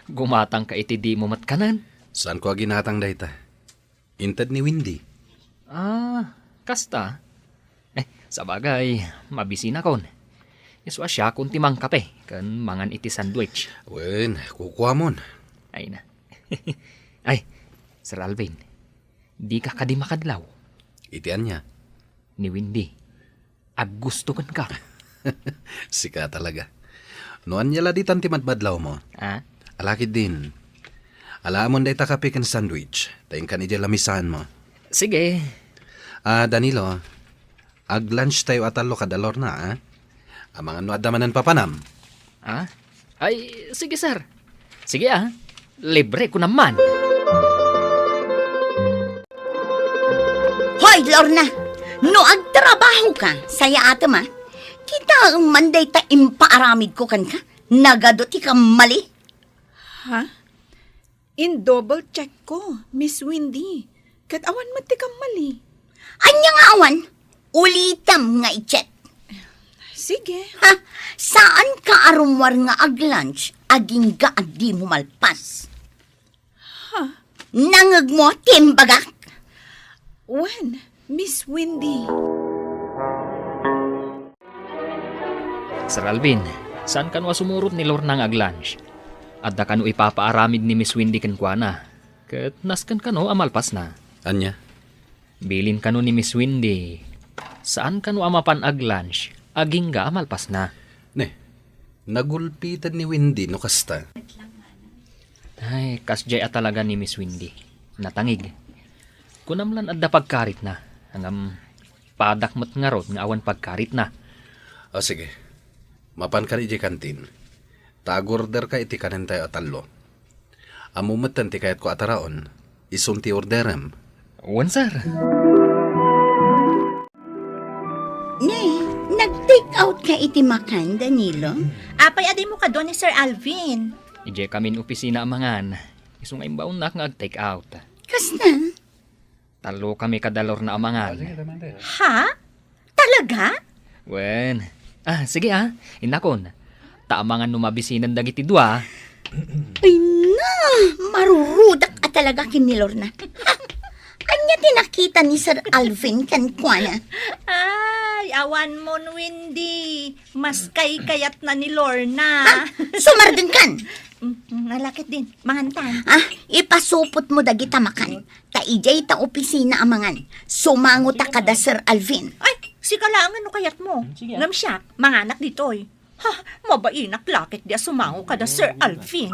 Gumatang ka iti di mo matkanan. Saan ko ginatang dayta? Intad ni Windy. Kasta. Sa bagay, mabisi na kon. Iswa siya kung timang kape, kan mangan iti sandwich. Wen, kukwamon. Ay na. Ay, Sir Alvin, di ka kadi makadlaw. Itian niya. ni Windy. Ag gusto kan ka. Sika talaga. Noan niya laditan ti madmadlaw mo. Ah? Alakid din. Alamon day takapikan sandwich. Tayong kanidya lamisan mo. Sige. Danilo, ag-lunch tayo atalo kadalor na, ah? Amangan no adamanan papanam. Ah? Ay, sige sir. Sige libre ko naman. Hoy, Lorna! No agtrabaho ka, saya atam kita ang manday ta impaaramid ko kan ka. Nagado ti ka mali. Ha? In double check ko, Miss Windy. Kat awan mo ti mali. Anya nga awan, ulitam nga i-check. Sige. Ha? Saan ka arumwar nga ag-lunch, aging ga agdi mo malpas? Ha? Nangag mo, timbagak. When? Miss Windy. Sir Alvin, saan kanwa sumurot ni Lorna nga ag-lunch? Adda kanu ipapaaramid ni Miss Windy kenkwana. Ket nasken kanu amalpas na. Anya? Bilin kanu ni Miss Windy. Saan kanu amapan ag-lunch? Aging ga amalpas na. Ne, nagulpitan ni Windy no kasta. Ay, kasjay talaga ni Miss Windy. Natangig. Kunamlan adda pagkarit na. Hangam padakmat nga rod nga awan pagkarit na. O sige, mapan ka ni kantin. Tag-order ka iti kanin tayo atalo. Amumatan ti kayat ko ataraon. Isunti orderem. Wan sir. Ne, nag-take out ka iti makan, Danilo? Apay aday mo ka doon ni Sir Alvin. Ije kamin opisina amangan. Isong ay baon na nga take out. Kasta? Talo kami kadalor na amangan. Ha? Talaga? Wen. Sige Inakon. Taamangan numabisinan dagiti dua. Ay na, marurudak at talaga kinilor na. Anya tinakita ni Sir Alvin kan kuana? Ay, awan mo, Windy. Mas kayat na ni Lorna. Sumardeng kan? Nalakit din, mangantan. Ipasupot mo dagita makan. Taijay ta opisina amangan. Sumango ta kada Sir Alvin. Ay, si kalangan no kayat mo. Ngam siya, manganak ditoy. Ha, mabainak lakit dia sumango kada Sir Alvin.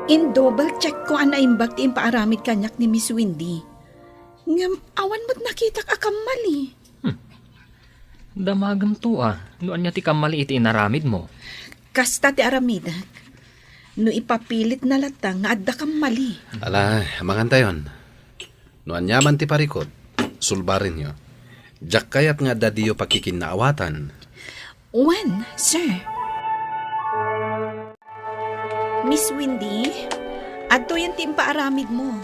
In double check ko ang naimbag ti impaaramid kanyak ni Miss Windy. Ngam, awan mo't nakita ka mali. Damagam to Noan niya ti kamali iti inaramid mo. Kasta ti aramidak. No ipapilit na latang nga adda mali. Ala, amangan tayon. No anyaman ti parikot, sulbarin nyo. Jak kayat nga dadiyo pakikinaawatan. When, sir? Miss Windy, adto yan ti impaaramid mo.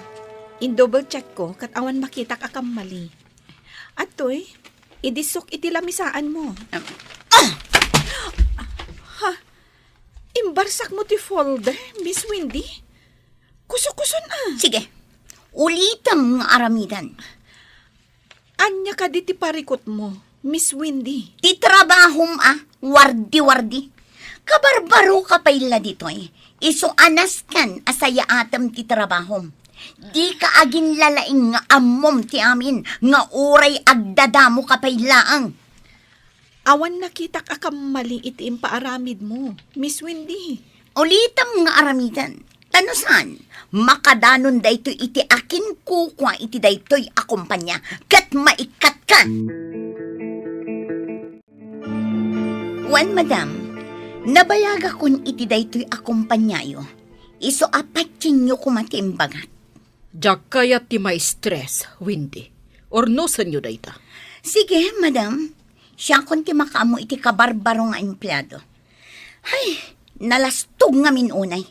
In double check ko, kat awan makita ka mali. Atoy, idisok iti lamisaan mo. Ha? Imbarsak mo ti folder, Miss Windy? Kuso-kuson Sige, ulitam nga aramidan. Anya ka di ti parikot mo, Miss Windy. Ti trabahom wardi-wardi. Kabarbaro ka payla ditoy. Iso anas kan asaya atam ti trabahom. Di ka agin lalaing nga amom ti amin nga uray agdadamo ka paylaang. Awan nakita ka mali iti impaaramid mo, Miss Windy. Ulitam nga aramidan. Tanusan, makadanon daytoy iti akin kukwa iti daytoy akumpanya kat maikat ka. Wan, madam, nabayaga kun iti daytoy akumpanyayo. Iso apatsin nyo kumatimbagat. Diyak kaya ti may stress, Windy. Ornosan nyo dayta. Sige, madam. Siya kun ti makaamo iti kabarbaro nga empleyado. Ay, nalastog nga minunay.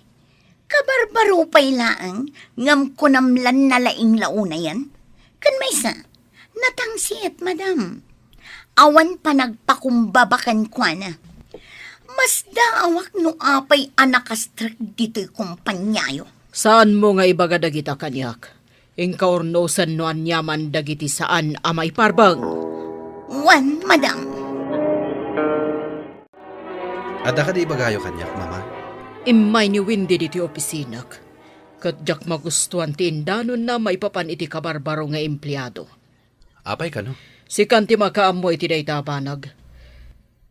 Kabarbaro pa'y laang, ngam kunamlan na laing launa yan. Kan may sa, natangsiat, madam. Awan pa nagpakumbabakan kwa na. Mas daawak no apay anakastrak dito'y kumpanyayo. Saan mo nga ibaga dagita kanyak? Inkaornosan no anyaman dagiti saan amay parbang. Wan, madam. Ada ka di bagayo kanyak, mama? Imay ni Windy diti opisinak. Kat jak magustuhan ti indanon na may papan iti kabarbaro nga empleyado. Apay ka, no? Si kanti makaamoy ti day tabanag.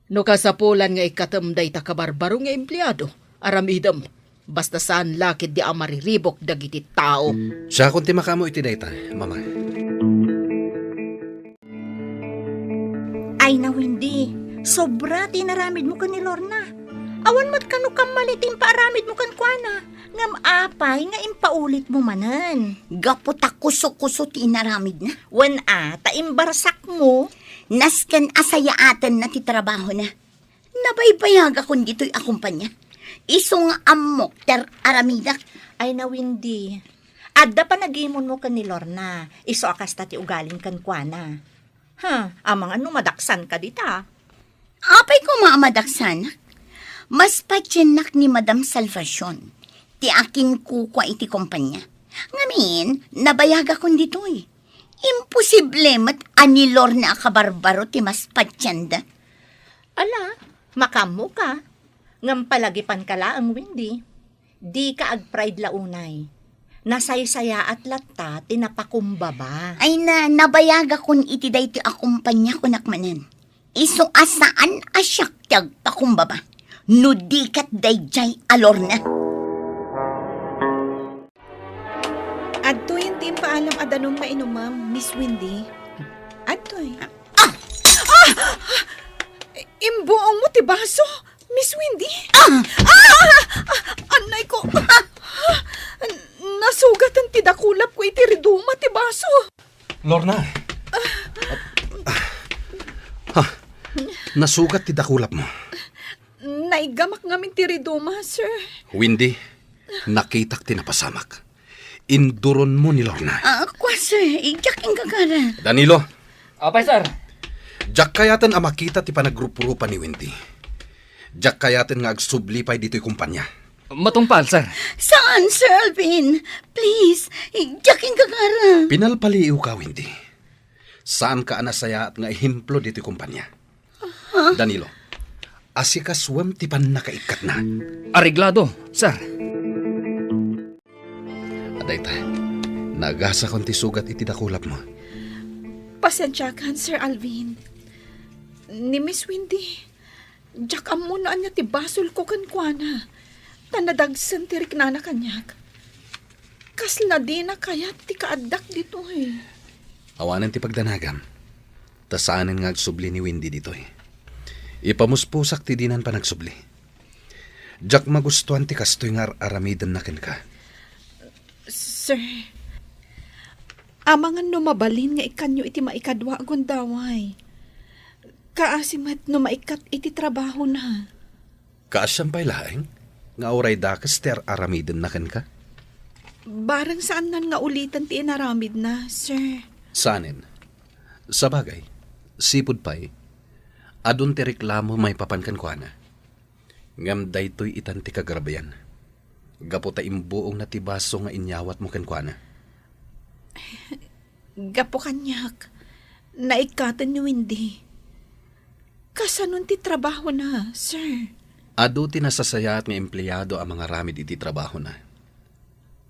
No kasapulan nga ikatamday ta kabarbaro nga empleyado, aramidam, basta saan lakid di amariribok dagiti tao. Siya kung ti makamo iti dayta, mama. Ay na Wendy, sobra tinaramid mo ka ni Lorna. Awan mat kano kamalitin paaramid mo kan kuana. Ngam apay nga impaulit mo manan. Gaputa kuso-kuso ti inaramid na. Wan taimbarsak mo. Nasken asayaaten na ti trabaho na. Nabaybayag akong dito'y akumpanya. Iso nga amok ter aramidak. Ay na Wendy, adda pa nagimon mo ka ni Lorna. Iso akas ti ugaling kan kuana. Amang ano madaksan ka dita. Apay ko maamadaksan. Mas patyanak ni Madam Salvacion. Ti akin kukwa iti kumpanya. Ngamin, nabayag akong dito'y. Imposible mat anilor na akabarbaro ti mas patyanda. Ala, makamo ka. Ngam palagipan ka ang Wendy. Di ka ag-pride launay. Nasaysaya at latta tinapakumbaba. Ay nabayag akong iti day ti akumpanya ko nakmanan. Iso asaan asyak tiyag pakumbaba. Nudikat dayjay alor na. Adtoy hindi paalam adanong mainumam, Miss Wendy. Adtoy. Imbuong mo ti baso, Miss Wendy. Anay ko. Nasugatan ti dakulap ko iti riduma ti baso. Lorna! Nasugat ti dakulap mo. Naigamak ngamin ti riduma, sir. Windy, nakitak ti napasamak. Induron mo ni Lorna. Kwa sir, ijak ang gagara. Danilo, Apay, sir. jak kayatan ang makita ti panagrupurupan ni Windy. Jak kayatan nga agsublipay dito'y kumpanya. Matungpal, sir. Saan, Sir Alvin? Please, ijak ang gagara. Pinalpaliw ka, Windy. Saan ka anasaya at nga ihimplo dito'y kumpanya? Danilo, asikaswam ti pan nakaikat na. Areglado, sir. Aday ta, nagasa kon ti sugat iti dakulap mo. Pasensyakan, Sir Alvin. Ni Miss Wendy, jakam mo na niya ti basol ko kan kuana. Tanadagsan ti riknana kanyak. Kasla di na kaya ti kaadak dito eh. Awanan ti pagdanagam. Tasaanin nga agsubli ni Windy dito eh. Ipamuspusak ti dinan pa nagsubli. Jak magustuhan ti kastoy nga aramidan na ken ka. Sir, amangan no mabalin nga ikanyo iti maikadwa agundaway. Kaasimat no maikat iti trabaho na. Kaasampay laeng, nga oray dakas ter aramidan na ken ka. Barang saan nan nga ulitan ti inaramid na, sir. Saanin? Sa bagay, sipod pa'y, adun ti reklamo may papankan ko na. Ngam daytoy itan ti kagrabayan. Gapo ta imbuong na ti baso nga inyawat mo ken kuana. Gapo kanyak, naikatan ni Wendy. Kasanon ti trabaho na, sir. Ado ti nasasayat nga empleyado ang mga ramid iti trabaho na.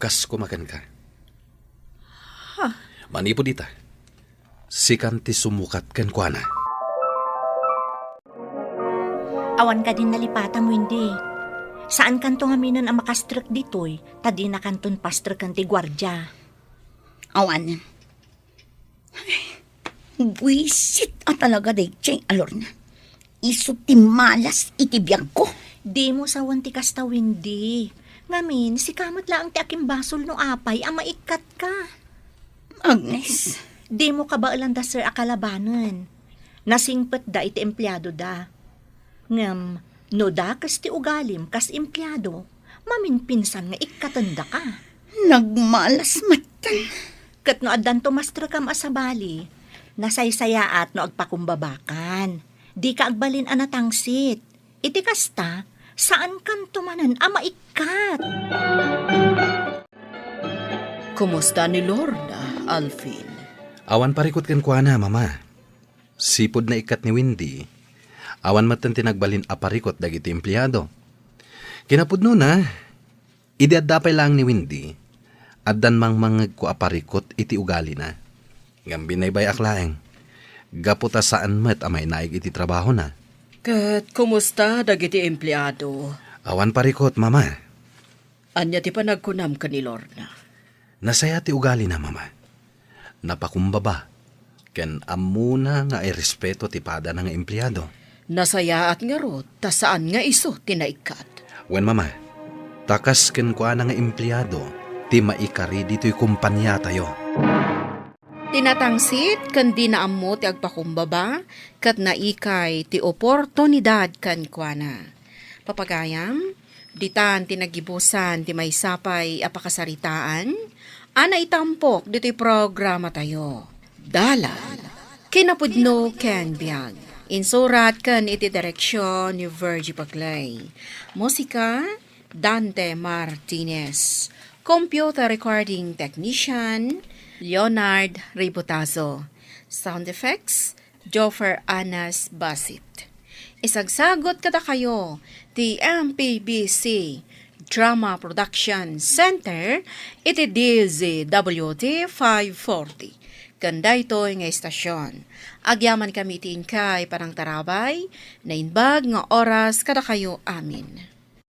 Kas kumakan ka. Manipo dita. Sikan ti sumukat ken kuana. Awan ka din nalipatan mo hindi. Saan kanto nga minan ang makastrek ditoy, tadi na kanton pastrek kan ti gwardya. Awan. Buisit at talaga dayjay alor na. Iso ti malas iti biyag ko. Di mo sawan ti kasta Wendy. Ngamin, si kamot lang ti aking basol no apay, ang maikat ka. Agnes. Di mo ka ba alanda sir akalabanan? Nasingpet da iti empleyado da. Ngam, no da kas ti ugalim kas empleyado, maminpinsan nga ikatanda ka. Nagmalas matan. Kat no addan to mastra kam asabali, nasaysayaat no agpakumbabakan. Di ka agbalin anatangsit. Iti kasta, saan kan tumanan ama ikat? Kumusta ni Lorna, Alvin? Awan parikot ken kuana, mama. Sipod na ikat ni Windy. Awan matan tinagbalin aparikot dagiti empleyado. Kinapudno na, idiadapay lang ni Windy, addan mang mangag ko aparikot iti ugali na. Ngambinay bay aklaeng. Gaputa saan met amay naig iti trabaho na. Kat, kumusta dagiti empleyado? Awan parikot, mama. Anya ti panagkunam ka ni Lorna. Nasaya ti ugali na, mama. Napakumbaba. Ken amuna nga ay respeto ti pada ng empleyado. Nasaya at nga rod, ta saan nga iso tinaikat. Wen, mama. Takas ken kwa nga empleyado, ti maikari dito'y kumpanya tayo. Tinatangsit kan di naammo ti agpakumbaba kat naikay ti oportunidad kan kuana. Papagayam, ditan tinagibusan ti may sapay apakasaritaan, ana itampok dito'y programa tayo. Dala, kinapudno ken biag. Insurat kan iti direksyon ni Virgie Paglay. Musika, Dante Martinez. Computer recording technician, Leonard Ributazo. Sound effects, Joffer Anas Basit. Isagsagot kada kayo, ti MPBC Drama Production Center, iti DZWT 540. Ganda ito nga estasyon. Agyaman kami tiin kay parang tarabay, na inbag nga oras kada kayo amin.